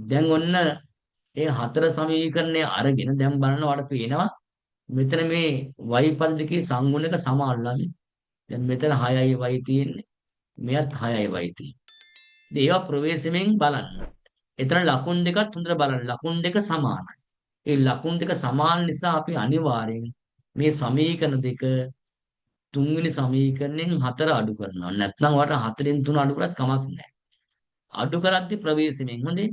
දැන් ඔන්න ඒ 4 සමීකරණය අරගෙන දැන් බලනවාට පේනවා මෙතන මේ y පද දෙකේ සංගුණක සමානලන්නේ. දැන් මෙතන 6යි y තියෙන්නේ. මෙයත් 6යි y තියෙන්නේ. ඒවා ප්‍රවේශමෙන් බලන්න. එතන ලකුණු දෙකත් හොඳට බලන්න. ලකුණු දෙක සමානයි. ඒ ලකුණු දෙක සමාන නිසා අපි අනිවාර්යෙන් මේ සමීකරණ දෙක තුන්වෙනි සමීකරණයෙන් 4 අඩු කරනවා. නැත්නම් වට 4න් 3 අඩු කරත් කමක් නැහැ. අඩු කරද්දී ප්‍රවේශමෙන් හොඳේ.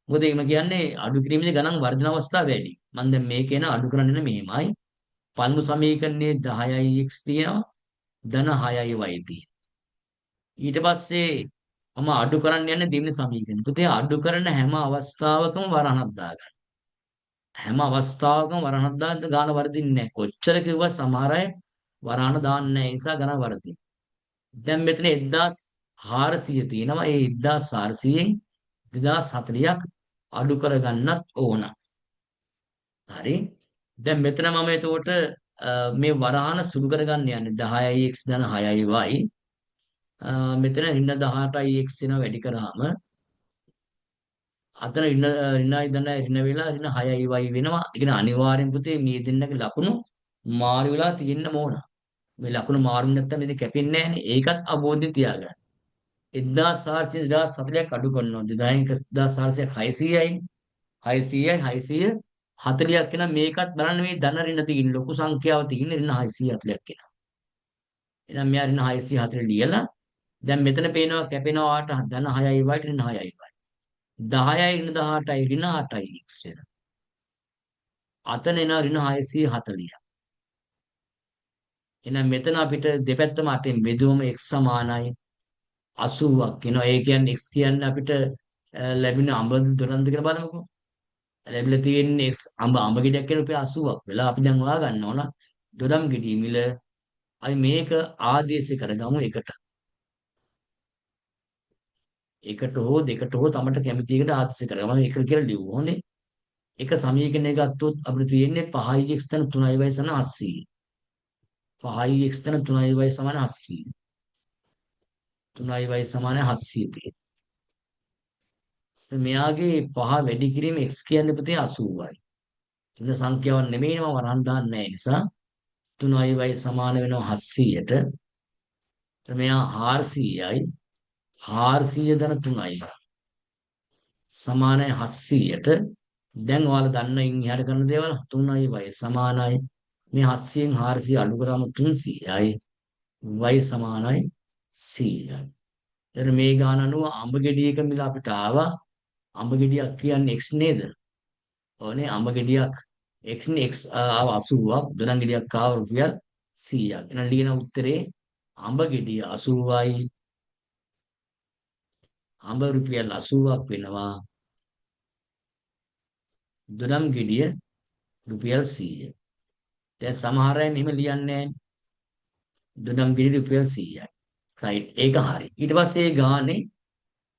මොකද එහෙම කියන්නේ අඩු කිරීමේදී ගණන් වර්ධන අවස්ථා වැඩි. මම දැන් මේක එන අඩු කරන්නේ මෙහෙමයි. පළමු සමීකරණයේ 10යි x තියෙනවා. ධන 6යි y තියෙනවා. ඊට පස්සේ මම අඩු කරන්න යන්නේ දෙවෙනි සමීකරණය. පුතේ අඩු කරන හැම අවස්ථාවකම වරහණක් දාගන්න. හැම අවස්ථාවකම වරහණක් දාන්න ගාන වර්ධින්නේ නැහැ. කොච්චර කිව්වත් සමහර අය වරහණ දාන්නේ නැහැ. ඒ නිසා ගණන් වර්ධින. දැන් මෙතන 1400 තියෙනවා. ඒ 1400න් 2040ක් අඩු කරගන්නත් ඕන. හරි. දැන් මෙතන මම එතකොට මේ වරහණ සුළු කරගන්න යන්නේ 10යි x ධන 6යි y. මෙතන ඉන්න 18යි x වෙනවා වැඩි කරාම අතන ඍණයි ධනයි ඍණ වෙලා ඍණ 6යි වයි වෙනවා. ඒ කියන්නේ අනිවාර්යෙන් පුතේ මේ දෙන්නගේ ලකුණු මාරු වෙලා තියෙන්න ඕන. මේ ලකුණු මාරු නැත්නම් මේක කැපෙන්නේ නැහනේ. ඒකත් අවබෝධයෙන් තියාගන්න. 1400 1440ක් අඩු කරනවා. 1400ක් 600යි. 600යි 640ක් වෙනා මේකත් බලන්න මේ ධන ඍණ තියෙන ලොකු සංඛ්‍යාවක් තියෙන ඍණ 640ක් වෙනවා. එහෙනම් මෙයා ඍණ 640 ලියලා දැන් මෙතන පේනවා කැපෙනවා ආට ධන 6යි වයි ඍණ 6යි වයි. 10යි ඍණ 18යි ඍණ 8යි x වෙනවා. අතන එනවා ඍණ 640. එහෙනම් මෙතන අපිට දෙපැත්තම අතෙන් බෙදුවම x සමානයි 80ක් වෙනවා. ඒ කියන්නේ x කියන්නේ අපිට ලැබෙන අඹ දොරන්ද කියලා බලමුකෝ. ලැබිලා තියෙන්නේ x අඹ ගෙඩියක් කියන රුපියල් 80ක් වෙලා අපි දැන් හොයා ගන්න ඕන දොඩම් ගෙඩිය මිල. අපි මේක ආදේශ කරගමු එකට. එකට හෝ දෙකට හෝ තමට කැමති එකට ආදේශ කරගමු. ඒක කියලා ලියමු. හොඳේ. එක සමීකරණයක් ගත්තොත් අපිට තියෙන්නේ 5x තන 3y සමාන 80. 5x තන 3y සමාන 80. 3y සමාන 700 තියෙනවා. මෙයාගේ 5 වැඩි කිරීම x කියන්නේ පුතේ 80යි. තුන සංඛ්‍යාවක් නෙමෙයිනම වරහන් දාන්නේ නැහැ නිසා 3y සමාන වෙනවා 700ට. මෙයා 400යි 400 ධන 3y සමානයි 700ට. දැන් ඔයාලා දන්න ඉන් එහාට කරන දේවල් 3y සමානයි මේ 700න් 400 අඩු කරාම 300යි y සමානයි 100යි. එතන මේ ගාන අනුව අඹ ගෙඩියක මිල අපිට ආවා. අඹ ගෙඩියක් කියන්නේ x නේද? ඕනේ අඹ ගෙඩියක් x නේ x ආව 80ක් දොඩම් ගෙඩියක් ආව රුපියල් 100ක්. එහෙනම් ලියන උත්තරේ අඹ ගෙඩිය 80යි. අඹ රුපියල් 80ක් වෙනවා. දොඩම් ගෙඩිය රුපියල් 100. දැන් සමහර අය මෙහෙම ලියන්නේ නැහැ. දොඩම් ගෙඩිය රුපියල් 100යි. රයිට් ඒක හරි. ඊට පස්සේ ඒ ගානේ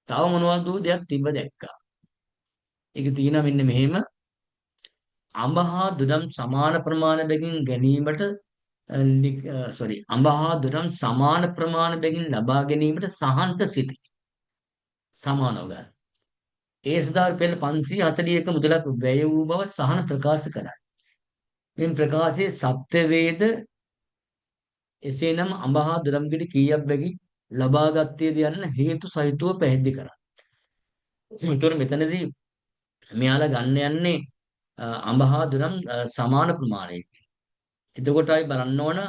තව මොනවද දෙයක් තිබ්බ දැක්කා. ඒක තියෙනවා මෙන්න මෙහෙම. අඹ හා දොඩම් සමාන ප්‍රමාණ බැගින් ගැනීමට අඹ හා දොඩම් සමාන ප්‍රමාණ බැගින් ලබා ගැනීමට සහන්ත සිටි. සමානව ගන්න. ඒ සඳහා රුපියල් 541 මුදලක් වැය වූ බව සහන ප්‍රකාශ කරයි. මේ ප්‍රකාශයේ සත්‍ය වේද එසේනම් අඹ හා දොඩම් ගෙඩි කීයක් බැගින් ලබා ගත්තේද යන්න හේතු සහිතව පැහැදිලි කරා. ඒතකොට මෙතනදී මෙයාලා ගන්න යන්නේ අඹ හා දොඩම් සමාන ප්‍රමාණයක. එතකොට අපි බලන්න ඕන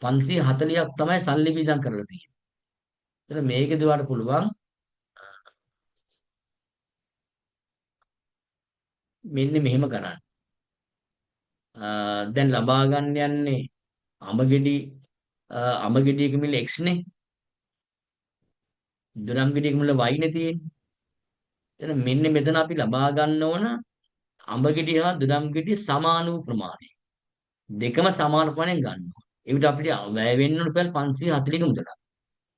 540ක් තමයි සල්ලි වීදම් කරලා තියෙන්නේ. ඒතර මේකේදී වාට පුළුවන් මෙන්න මෙහෙම කරන්න. දැන් ලබා ගන්න යන්නේ අඹ ගෙඩියක මිල x නේ. දොඩම් ගෙඩියක මිල y නේ තියෙන්නේ. එතන මෙන්න මෙතන අපි ලබා ගන්න ඕන අඹ ගෙඩිය හා දොඩම් ගෙඩිය සමාන වූ ප්‍රමාණය. දෙකම සමාන ප්‍රමාණයෙන් ගන්නවා. ඒ විදිහට අපිට වැය වෙන්න ඕන රුපියල් 540ක මුදලක්.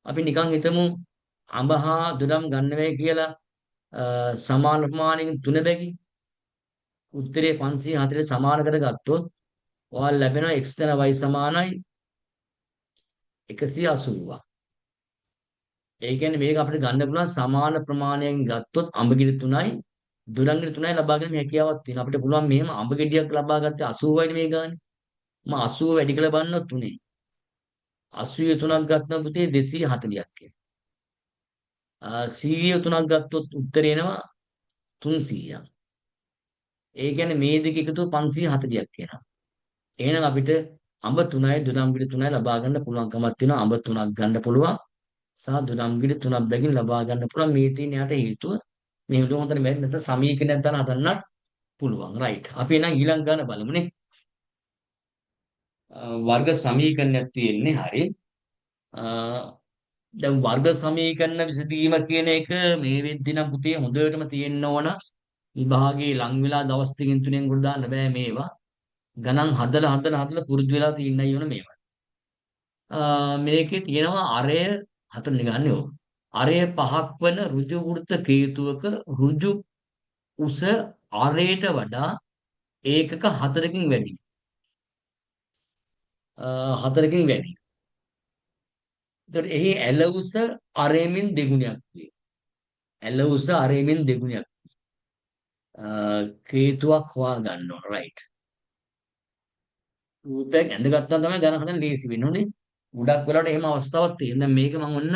අපි නිකන් හිතමු අඹ හා දොඩම් ගන්න වෙයි කියලා සමාන ප්‍රමාණයෙන් 3 බැගි උත්තරේ 540 සමාන කරගත්තොත් ඔයාලා ලැබෙනවා x ධන y සමානයි 180ක්. ඒ කියන්නේ මේක අපිට ගන්න පුළුවන් සමාන ප්‍රමාණයෙන් ගත්තොත් අඹ ගෙඩි 3යි දොඩම් ගෙඩි 3යි ලබා ගැනීම හැකියාවක් තියෙනවා. අපිට පුළුවන් මෙහෙම අඹ ගෙඩියක් ලබා ගත්තේ 80යිනේ මේ ගානේ. මම 80 වැඩි කළ බලනවා 3. 80 3ක් ගත්තා පුතේ 240ක් එනවා. 100 3ක් ගත්තොත් උත්තරේ එනවා 300ක්. ඒ කියන්නේ මේ දෙක එකතු 540ක් එනවා. එහෙනම් අපිට අඹ 3යි දොඩම් ගෙඩි 3යි ලබා ගන්න පුළුවන්කමක් තියෙනවා. අඹ 3ක් ගන්න පුළුවන් සහ දොඩම් ගෙඩි 3ක් බැගින් ලබා ගන්න පුළුවන්. මේ තියෙන යට හේතුව මේ විදිහ හොඳට මේ නැත්නම් සමීකරණයක් දාලා හදන්නත් පුළුවන්. රයිට්. අපි එහෙනම් ඊළඟ ගාන බලමුනේ. වර්ග සමීකරණයක් තියෙන්නේ හරි. දැන් වර්ග සමීකරණ විසඳීම කියන එක මේ වෙද්දී නම් පුතේ හොඳටම තියෙන්න ඕන. විභාගයේ ලං වෙලා දවස් 2කින් 3කින් කොට දාන්න බෑ මේවා. ගණන් හදලා පුරුදු වෙලා තියෙන්නයි ඕන මේවා. මේකේ තියෙනවා අරය හතර ගන්නේ ඕක. අරය 5ක් වන ඍජු වෘත්ත කේතුවක ඍජු උස අරයට වඩා ඒකක 4කින් වැඩි. 4කින් වැඩි. ඒතර එහි ඇල උස අරයමින් දෙගුණයක් වේ. ඇල උස අරයමින් දෙගුණයක්. හේතුවක් හොයා ගන්න ඕන. රයිට්. රූපයක් ඇඳගත්තාම තමයි ගණන් හදන්න ලීසි වෙන්නේ. ගොඩක් වෙලාවට එහෙම අවස්ථාවක් තියෙනවා. දැන් මේක මම ඔන්න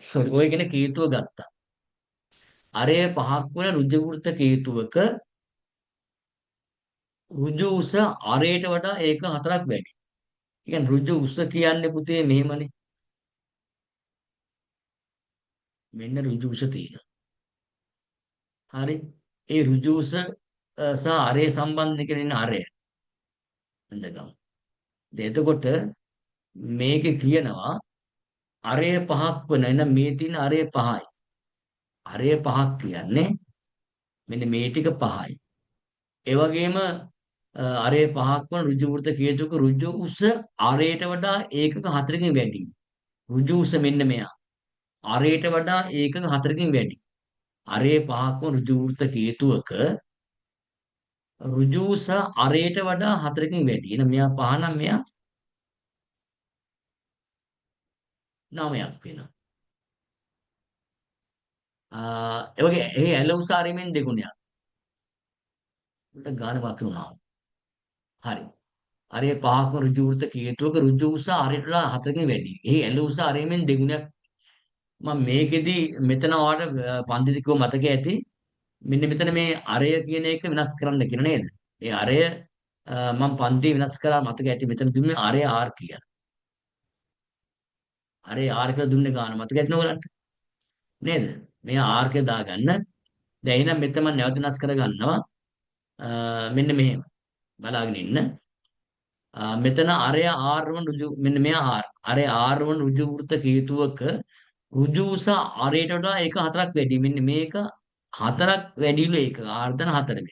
සෝරි ඔය කියන කේතුව ගත්තා. අරය පහක් වෙන ඍජු වෘත්ත කේතුවක ඍජු උස අරයට වඩා ඒක හතරක් වැඩි. ඒ කියන්නේ ඍජු උස කියන්නේ පුතේ මෙහෙමනේ. මෙන්න ඍජු උස තියෙනවා. හරි. ඒ ඍජු උස සහ අරය සම්බන්ධ කරගෙන අරය හඳගමු. එතකොට මේකේ කියනවා අරය පහක් වෙන එන මේ තියෙන අරය පහයි. අරය පහක් කියන්නේ මෙන්න මේ ටික පහයි. ඒ වගේම අරය පහක් වන ඍජු වෘත්ත කේතුක ඍජු උස අරයට වඩා ඒකක 4කින් වැඩි. ඍජු උස මෙන්න මෙයා. අරයට වඩා ඒකක 4කින් වැඩි. අරය පහක් වන ඍජු වෘත්ත කේතුවක ඍජු උස අරයට වඩා 4කින් වැඩි. එහෙනම් මෙයා පහ නම් මෙයා 9ක් වෙනවා. ඒ වගේ ඒ ඇල උස අරෙමින් දෙගුණයක්. උට ගාන වක්රුණා. හරි. අරේ පහක්ම ඍජු වෘත්ත කේතුවක ඍජු උස අරයට වඩා 4කින් වැඩි. එහි ඇල උස අරෙමින් දෙගුණයක්. මම මේකෙදි මෙතන ඔයාලට පන්තිතිකව මතක ඇති. මෙන්න මෙතන මේ අරය කියන එක වෙනස් කරන්න කියන නේද? ඒ අරය මම පන්ති වෙනස් කරා මතක ඇති. මෙතන දුන්නේ අරය R කියලා. අරය R කියලා දුන්නේ ගාන මතක ඇති නෝලන්ට. නේද? මේ R කියලා දාගන්න. දැන් එහෙනම් මෙතන මම නැවත වෙනස් කර ගන්නවා. මෙන්න මෙහෙම. බලාගෙන ඉන්න. මෙතන අරය R1 ඍජු මෙන්න මෙයා R. අරය R1 ඍජු වෘත්ත කේතුවක ඍජු උස අරයට වඩා ඒක හතරක් වැඩි. මෙන්න මේක හතරක් වැඩිලු ඒක. R ධන 4ක.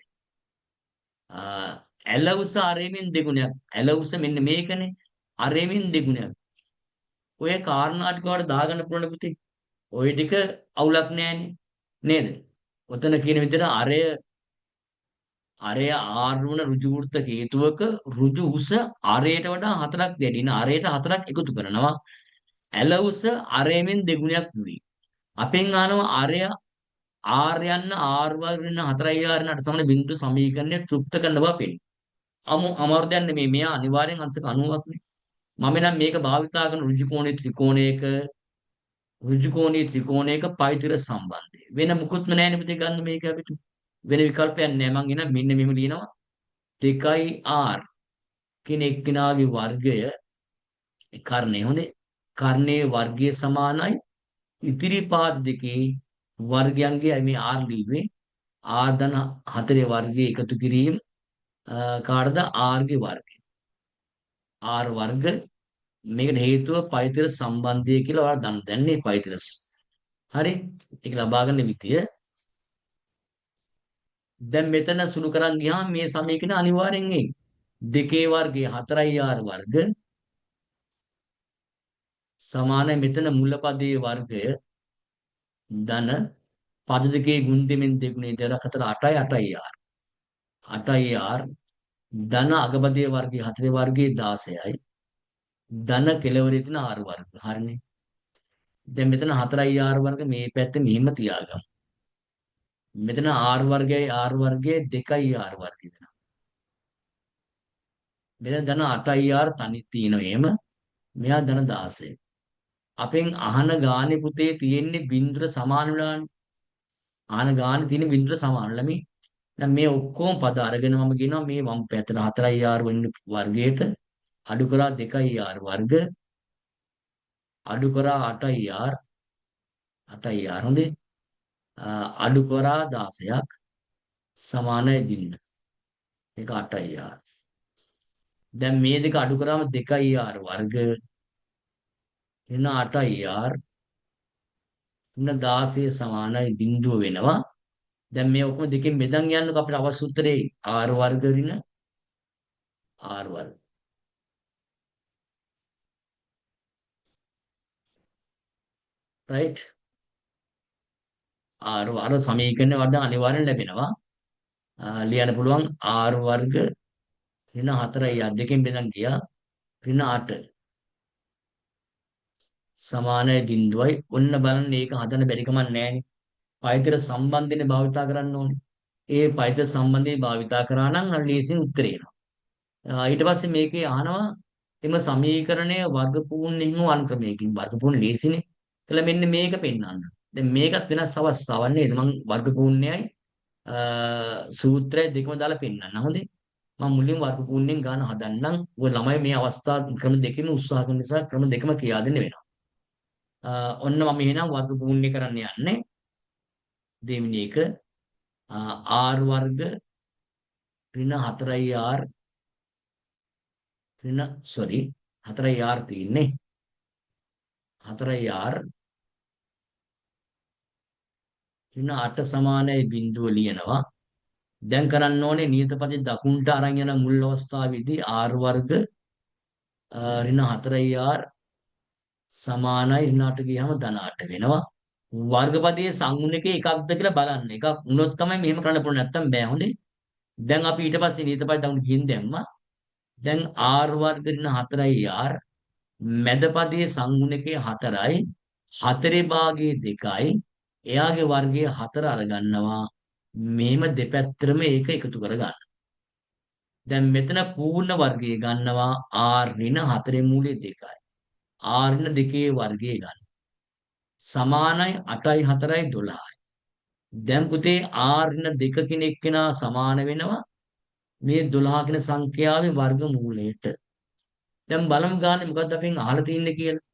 ඇල උස අරෙමින් දෙගුණයක්. ඇල උස මෙන්න මේකනේ. අරෙමින් දෙගුණයක්. ඔය කාරණා ටික වලට දාගන්න පුළුවන් පුතේ. ඔය ටික අවුලක් නෑනේ. නේද? ඔතන කියන විදිහට අරය R වුණ ඍජු වෘත්ත හේතුවක ඍජු උස අරයට වඩා හතරක් වැඩි. න අරයට හතරක් එකතු කරනවා. ඇල උස අරයෙන් දෙගුණයක් වෙයි. අපෙන් අහනවා අරය R යන්න R වර්ග 4R නට සමාන බිඳු සමීකරණය තෘප්ත කරන බව පෙනේ. අමාරු දෙයක් නෙමෙයි. මෙයා අනිවාර්යෙන් අංශක 90ක් නේ. මම නම් මේක භාවිතා කරන ඍජු ත්‍රිකෝණයක පයිතිර සම්බන්ධය. වෙන මුකුත්ම නැහැ නේ පුතේ ගන්න මේක අපිට. වෙන විකල්පයක් නැහැ. මං එන මෙන්න මෙහෙම ලියනවා 2R කියන එක්කිනාගේ වර්ගය කර්ණය හොඳේ. කර්ණයේ වර්ගය සමානයි ඉතිරි පාද දෙකේ වර්ගයන්ගේ මේ R ලිව්වේ R ධන 4 වර්ගය එකතු කිරීම කාටද R ගේ වර්ගය. R වර්ග මේකට හේතුව පයිතිර සම්බන්ධය කියලා ඔයාලා දන්නේ පයිතිරස්. හරි? ඒක ලබා ගන්න විදිය. දැන් මෙතන සුළු කරන් ගියාම මේ සමීකරණ අනිවාර්යෙන් එයි. දෙකේ වර්ගය 4R වර්ග සමානයි මෙතන මුල පදයේ වර්ගය ධන පද දෙකේ ගුණ දෙමින් දෙගුණේ දෙක අතර 8යි 8R 8R ධන අගපදයේ වර්ගය 4 වර්ගයේ 16යි ධන කෙලවරේ තියෙන R වර්ග හරිනේ. දැන් මෙතන 4R වර්ග මේ පැත්තේ මෙහෙම තියාගමු. මෙතන R වර්ගයයි R වර්ගයේ 2R වර්ගය වෙනවා. මෙතන ධන 8R තනි තියෙනවා එහෙම. මෙයා ධන 16. අපෙන් අහන ගානේ පුතේ තියෙන්නේ බිඳුර සමාන වෙලානේ. අහන ගානේ තියෙන බිඳුර සමාන ළමයි. දැන් මේ ඔක්කොම පද අරගෙන මම කියනවා මේ වම් පැත්තට 4R වර්ගයට අඩු කරා 2R වර්ග අඩු කරා 8R හොඳේ. අඩු කරා 16ක් සමානයි 0. මේක 8R. දැන් මේ දෙක අඩු කරාම 2R වර්ග එන 8R එන 16 සමානයි 0 වෙනවා. දැන් මේ ඔක්කොම දෙකෙන් බෙදන් යන්නකො අපිට අවශ්‍ය උත්තරේ R වර්ග ඍණ R වර්ග. right R සමීකරණය වඩා අනිවාර්යෙන් ලැබෙනවා. ලියන්න පුළුවන් R වර්ග ඍණ 4R දෙකෙන් බෙදන් ගියා ඍණ 8 සමානයි 0යි. ඔන්න බලන්න මේක හදන්න බැරි කමක් නැහැනේ. පයිතර සම්බන්ධනේ භාවිතා කරන්න ඕනේ. ඒ පයිත සම්බන්ධයෙන් භාවිතා කරා නම් අර ලේසියෙන් උත්තරේ එනවා. ඊට පස්සේ මේකේ අහනවා එම සමීකරණය වර්ගපූර්ණයෙන් හෝ අනුක්‍රමයකින් වර්ගපූර්ණ ලේසිනේ. කියලා මෙන්න මේක පෙන්වන්න. දැන් මේකත් වෙනස් අවස්ථාවක් නේද? මම වර්ගපූර්ණයයි සූත්‍රය දෙකම දාලා පෙන්නන්න. හොඳේ. මම මුලින් වර්ගපූර්ණයෙන් ගන්න හදන්නම්. ඔය ළමයි මේ අවස්ථා ක්‍රම දෙකෙම උත්සාහ කරන නිසා ක්‍රම දෙකම කියා දෙන්න වෙනවා. ඔන්න මම එහෙනම් වර්ගපූර්ණය කරන්න යන්නේ. දෙවෙනි එක r වර්ග ඍණ 4r ඍණ 4r තියෙන්නේ 4r ඍණ 8 සමානයි බිඳුව ලියනවා. දැන් කරන්න ඕනේ නියත පදේ දකුණට අරන් යන මුල් අවස්ථාවේදී r වර්ග ඍණ 4r සමානයි ඍණ 8 ගියහම ධන 8 වෙනවා. වර්ගපදයේ සංගුණකේ එකක්ද කියලා බලන්න. එකක් වුණොත් තමයි මෙහෙම කරන්න පුළුවන්. නැත්තම් බෑ. හොඳේ. දැන් අපි ඊට පස්සේ නියත පදේ දකුණට ගිහින් දැම්මා. දැන් r වර්ග ඍණ 4r මැද පදයේ සංගුණකේ 4යි 4 භාගයේ 2යි එයාගේ වර්ගයේ 4 අරගන්නවා. මේම දෙපැත්තටම ඒක එකතු කරගන්න. දැන් මෙතන පූර්ණ වර්ගය ගන්නවා r ඍණ 4 මූලයේ 2යි. r ඍණ 2 වර්ගය ගන්න. සමානයි 8යි 4යි 12යි. දැන් පුතේ r ඍණ 2 කෙනෙක් කෙනා සමාන වෙනවා මේ 12 කියන සංඛ්‍යාවේ වර්ගමූලයට. දැන් බලමු ගන්න මොකද්ද අපෙන් අහලා තින්නේ කියලා.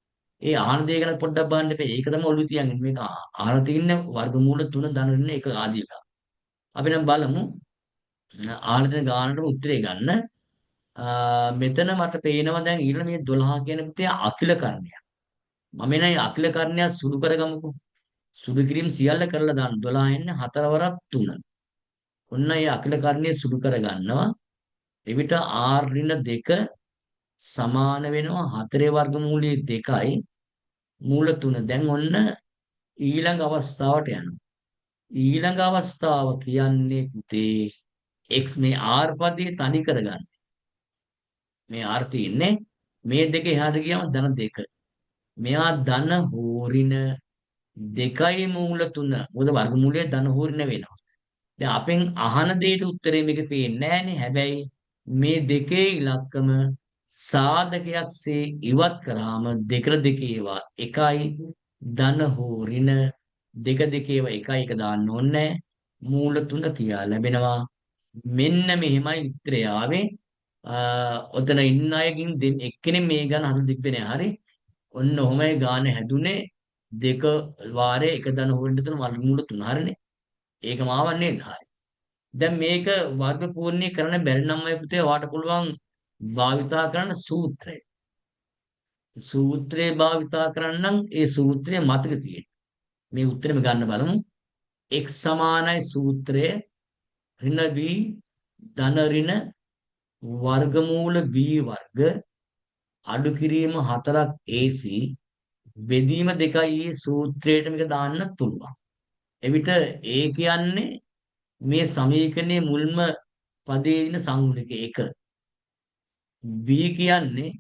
ඒ අහන දේ ගැන පොඩ්ඩක් බලන්න එපේ. ඒක තමයි ඔළුවේ තියන්නේ. මේක අහලා තින්නේ වර්ගමූල 3 ධන ඍණ 1 ආදී එක. අපි නම් බලමු අහලා තියෙන ගානටම උත්තරේ ගන්න. මෙතන මට පේනවා දැන් ඊළඟ මේ 12 කියන පුතේ අකිල කර්ණයක්. මම එනයි අකිල කර්ණයක් සුළු කරගමුකෝ. සුළු කිරීම සියල්ල කරලා දාන්න. 12 එන්නේ 4 වරක් 3. ඔන්න ඒ අකිල කර්ණය සුළු කරගන්නවා. එවිට r ඍණ 2 සමාන වෙනවා 4 වර්ගමූලයේ 2යි මූල 3. දැන් ඔන්න ඊළඟ අවස්ථාවට යනවා. ඊළඟ අවස්ථාව කියන්නේ පුතේ x මේ r පදයේ තනි කරගන්න. මේ r තියෙන්නේ මේ දෙක එහාට ගියාම ධන 2. මෙයා ධන හෝරින 2යි මූල 3. මොකද වර්ගමූලයේ ධන හෝරින වෙනවා. දැන් අපෙන් අහන දෙයට උත්තරේ මේක පේන්නේ නැහනේ. හැබැයි මේ දෙකේ ඉලක්කම සාධකයක්සේ ඉවත් කරාම දෙකට දෙකේවා 1යි ධන හෝරින දෙක දෙකේවා 1යි 1 දාන්න ඕනේ මූල 3 කියා ලැබෙනවා. මෙන්න මෙහෙමයි උත්තරය ආවේ. ඔතන ඉන්න අයකින් එක්කෙනෙක් මේ ගාන හදලා තිබ්බේ නෑ. හරි. ඔන්න ඔහමයි ගාන හැදුනේ. දෙක වාරේ 1 ධන හෝරින 3 වර්ගමූල 3. හරිනේ. ඒකම ආවන්නේ නේද? හරි. දැන් මේක වර්ග පූර්ණී කරන්න බැරි නම් අය පුතේ ඔයාට පුළුවන් භාවිතා කරන්න සූත්‍රය. සූත්‍රය භාවිතා කරන්නම් ඒ සූත්‍රය මතක තියෙන්න. මේ උත්තරෙම ගන්න බලමු. x සමානයි සූත්‍රය ඍණ b ධන ඍණ වර්ගමූල b වර්ග අඩු කිරීම 4ක් ac බෙදීම 2යි සූත්‍රයට මේක දාන්න පුළුවන්. එවිට a කියන්නේ මේ සමීකරණයේ මුල්ම පදයේ ඉන්න සංගුණක 1. b කියන්නේ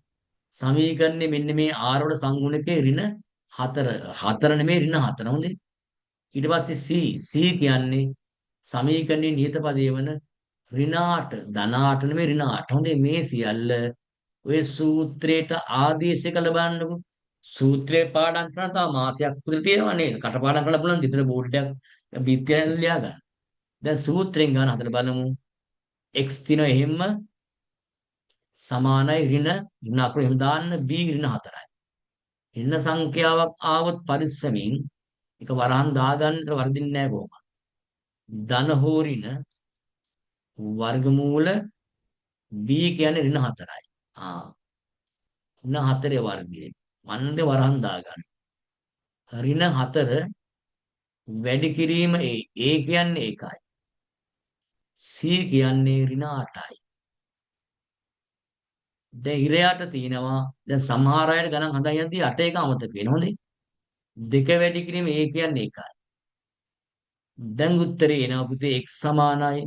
සමීකරණයේ මෙන්න මේ r වල සංගුණකේ ඍණ 4. 4 නෙමෙයි ඍණ 4. හොඳේ. ඊට පස්සේ c කියන්නේ සමීකරණයේ නියත පදයේ වන ඍණ 8. ධන 8 නෙමෙයි ඍණ 8. හොඳේ. මේ සියල්ල ඔය සූත්‍රයට ආදේශ කළ බලන්නකො. සූත්‍රේ පාඩම් කරන තව මාසයක් පුතේ තියෙනවා නේද? කටපාඩම් කරලා බලන්න ගෙදර බෝඩ් එකක් බිත්තියෙන් ලියා ගන්න. දැන් සූත්‍රෙන් ගන්න හදලා බලමු. x තිනෝ එහෙම සමානයි ඍණ අකුරු එහෙම දාන්න b ඍණ 4යි. ඍණ සංඛ්‍යාවක් ආවොත් පරිස්සමින් එක වරහන් දාගන්න වර්ධින්නේ නැහැ කොහොමද? ධන හෝරින වර්ගමූල b කියන්නේ ඍණ 4යි. ඍණ 4 වර්ගය. මන්ද වරහන් දාගන්න. ඍණ 4 වැඩි කිරීම a කියන්නේ 1යි. c කියන්නේ ඍණ 8යි. දැන් ඉරයට තියෙනවා දැන් සමහර අයට ගණන් හදා යද්දී 8 එක අමතක වෙනවා. හොඳේ. 2 වැඩි කිරීම a කියන්නේ 1යි. දැන් උත්තරේ එනවා පුතේ x සමානයි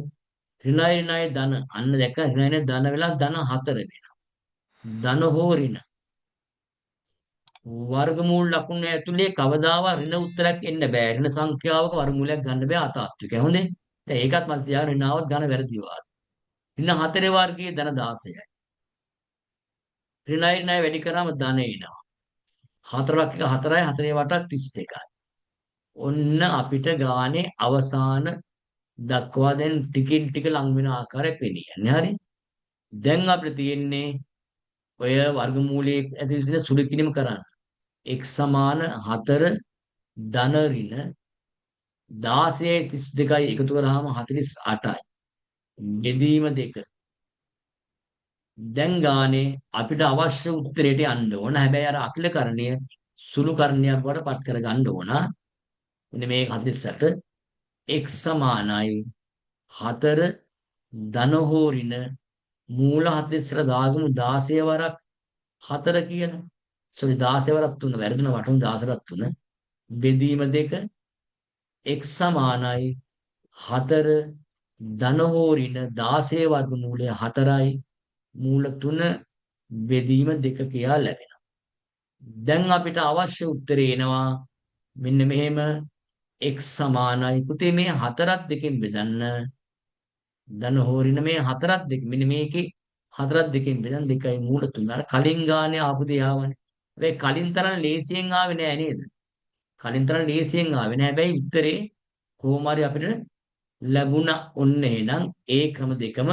ඍණයි ධන. අන්න දැක්ක ඍණයි ධන වෙලා ධන 4 වෙනවා. ධන හෝ ඍණ වර්ගමූල ලකුණ ඇතුලේ කවදාවත් ඍණ උත්තරයක් එන්න බෑ. ඍණ සංඛ්‍යාවක වර්ගමූලයක් ගන්න බෑ අතාත්විකයි. හොඳේ. දැන් ඒකත් මම තියාගෙන ඉන්නවොත් ගන්න වැරදි වාද. ඍණ 4 වර්ගයේ ධන 16යි. ඍණයි ණය වැඩි කරාම ධන එනවා. 4ක් එක 4යි 4 වටක් 32යි. ඔන්න අපිට ගානේ අවසාන දක්වා දැන් ටිකින් ටික ලඟ වෙන ආකාරය පෙනී යන්නේ. හරි. දැන් අපිට තියෙන්නේ ඔය වර්ගමූලයේ ඇතුළේ තියෙන සුළු කිරීම කරන්න. x සමාන 4 ධන ඍණ 16 32යි එකතු කරාම 48යි. බෙදීම 2. දැන් ගානේ අපිට අවශ්‍ය උත්තරයට යන්න ඕන. හැබැයි අර අකිල කරණය සුළු කරණයක් වඩ පත් කර ගන්න ඕන. මෙන්න මේ 48 x සමානයි 4 ධන හෝ ඍණ මූල 40 දාගමු 16 වරක් 4 කියන. සෝරි 16 වරක් 3 වැරදුන වටුන 16 වරක් 3 බෙදීම 2 x සමානයි 4 ධන හෝ ඍණ 16 වර්ගමූලය 4යි මූල 3 බෙදීම 2 කියා ලැබෙනවා. දැන් අපිට අවශ්‍ය උත්තරේ එනවා මෙන්න මෙහෙම x සමානයි පුතේ මේ 4ක් දෙකෙන් බෙදන්න ධන හෝ ඍණ මේ 4ක් දෙක මෙන්න මේකේ 4ක් දෙකෙන් බෙදන්න 2යි මූල 3. අර කලින් ගානේ ආපු දේ ආවනේ. හැබැයි කලින් තරම් ලේසියෙන් ආවේ නෑ නේද? කලින් තරම් ලේසියෙන් ආවේ නෑ. හැබැයි උත්තරේ කොහොම හරි අපිට ලැබුණා. ඔන්න එහෙනම් ඒ ක්‍රම දෙකම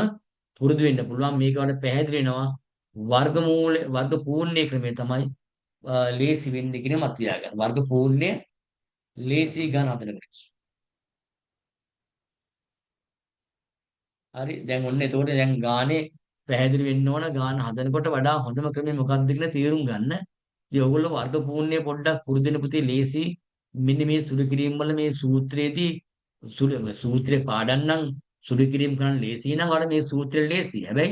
පුරුදු වෙන්න පුළුවන්. මේක වඩා පැහැදිලි වෙනවා. වර්ගමූල වර්ග පූර්ණයේ ක්‍රමය තමයි ලේසි වෙන්නේ කියන මත තියාගන්න. වර්ග පූර්ණය ලේසි ගන්න හදනකොට. හරි දැන් ඔන්න එතකොට දැන් ගානේ පැහැදිලි වෙන්න ඕන ගාන හදනකොට වඩා හොඳම ක්‍රමය මොකක්ද කියලා තීරුම් ගන්න. ඉතින් ඔයගොල්ලෝ වර්ග පූර්ණය පොඩ්ඩක් පුරුදු වෙන පුතේ ලේසි. මෙන්න මේ සුළු කිරීම වල මේ සූත්‍රයේදී සූත්‍රේ පාඩම් නම් සුළු කිරීම කරන්න ලේසි නම් වල මේ සූත්‍රය ලේසි. හැබැයි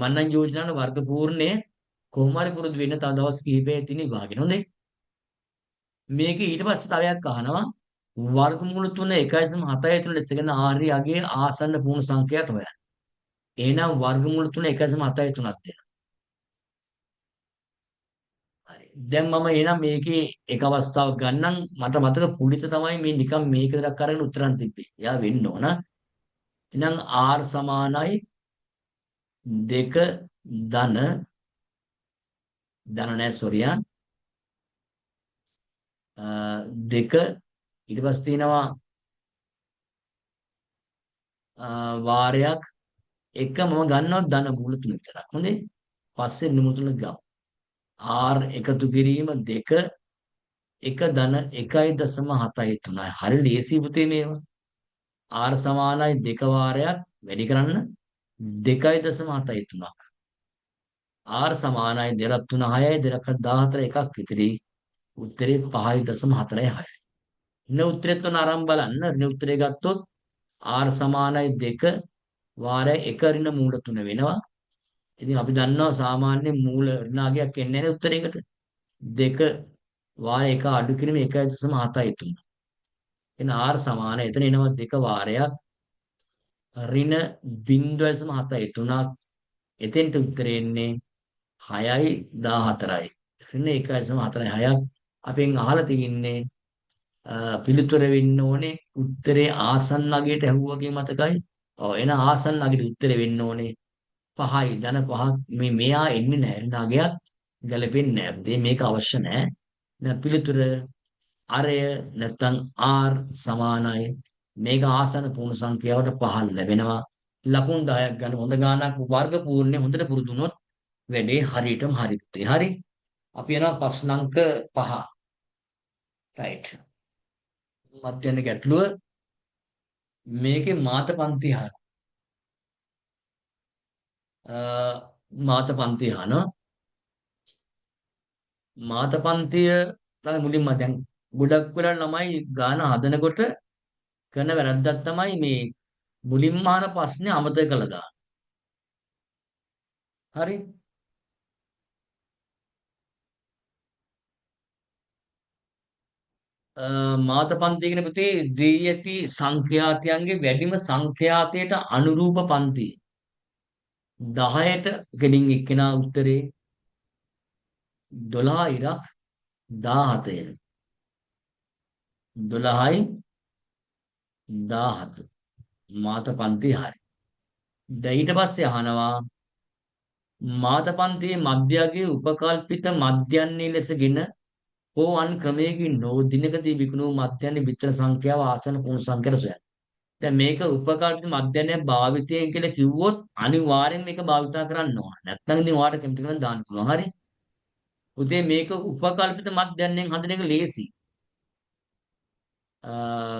මන්නම් යෝජනාන වර්ග පූර්ණය කොහොම හරි පුරුදු වෙන්න තව දවස් කිහිපයක් තියෙන විභාගෙට. හොඳේ. මේක ඊට පස්සේ තවයක් අහනවා වර්ගමූල 3 1.7 තුන ලෙසගෙන ආර්ය අගයේ ආසන්න පූර්ණ සංඛ්‍යාවට හොයන්න. එහෙනම් වර්ගමූල 3 1.7 තුනක් දෙනවා. හරි. දැන් මම එහෙනම් මේකේ එක අවස්ථාවක් ගන්නම්. මට මතක පුලිත තමයි මේ නිකන් මේක විතරක් අරගෙන උත්තරන් තිබ්බේ. එයා වෙන්න ඕන. එහෙනම් r සමානයි 2 ධන නැහැ සෝරියා 2 ඊට පස්සේ තියෙනවා වාරයක් එක මම ගන්නවා ධන මූල 3 විතරක්. හොඳේ. පස්සේ නිමුල 3 ගමු. r එකතු කිරීම 2 1 ධන 1.73යි. හරි ලේසි පුතේ මේවා. r සමානයි 2 වාරයක් වැඩි කරන්න 2.73ක්. r සමානයි 2 3 6යි 2 14 එකක් ඉතිරි. උත්තරේ 5.46යි. ඉන්න උත්තරෙත් උන අරන් බලන්න. ඍණ උත්තරේ ගත්තොත් r සමානයි 2 වාරය 1 ඍණ මූල 3 වෙනවා. ඉතින් අපි දන්නවා සාමාන්‍ය මූල ඍණාගයක් එන්නේ නැහැ උත්තරයකට. 2 වාරය 1 අඩු කිරීම 1.73. එන r සමාන එතන එනවා 2 වාරයක් ඍණ 0.73ක්. එතෙන්ට උත්තරේ එන්නේ 6යි 14යි. ඍණ 1.46ක්. අපෙන් අහලා තින්නේ පිළිතුර වෙන්න ඕනේ උත්තරේ ආසන්න අගයට ඇහුවාගේ මතකයි. ඔව් එන ආසන්න අගයට උත්තරේ වෙන්න ඕනේ 5යි ධන 5ක්. මෙයා එන්නේ නැහැ ඍණ අගයක් ගැලපෙන්නේ නැහැ. මේක අවශ්‍ය නැහැ. දැන් පිළිතුර අරය නැත්නම් r සමානයි මේක ආසන්න පූර්ණ සංඛ්‍යාවට 5 ලැබෙනවා. ලකුණු 10ක් ගන්න හොඳ ගානක් වර්ග පූර්ණේ හොඳට පුරුදු වුණොත් වැඩේ හරියටම හරි පුතේ. හරි. අපි යනවා ප්‍රශ්න අංක 5. රයිට්. මධ්‍යන ගැටලුව මේකේ මාත පන්ති මාත පන්ති මාත පන්තිය තමයි මුලින්ම දැන් ගොඩක් වෙලා ළමයි ගාන හදනකොට කරන වැරද්දක් තමයි මේ මුලින්ම අහන ප්‍රශ්නේ අමතක කළා දාන්න. හරි. මාත පන්ති කියන පුතේ දී ඇති සංඛ්‍යාතයන්ගේ වැඩිම සංඛ්‍යාතයට අනුරූප පන්ති. 10ට ගෙඩින් එක්කෙනා උත්තරේ 12 ඉරක් 17යි 12යි 17 මාතපන්ති හරි. දැන් ඊට පස්සේ අහනවා මාතපන්තියේ මධ්‍යගයේ උපකල්පිත මධ්‍යන්නේ ලෙසගෙන හෝ අන් ක්‍රමයකින් නෝ දිනකදී විකුණු මධ්‍යන්නේ විතර සංඛ්‍යාව ආසන පුන් සංඛ්‍යාව සොයන්න. දැන් මේක උපකල්පිත මධ්‍යන්නේ භාවිතයෙන් කියලා කිව්වොත් අනිවාර්යෙන් මේක භාවිතා කරන්න ඕන. නැත්නම් ඉතින් ඔයාලට කැමති කෙනෙක් දාන්න පුළුවන්. හරි. උදේ මේක උපකල්පිත මධ්‍යන්නයෙන් හදන එක ලේසි.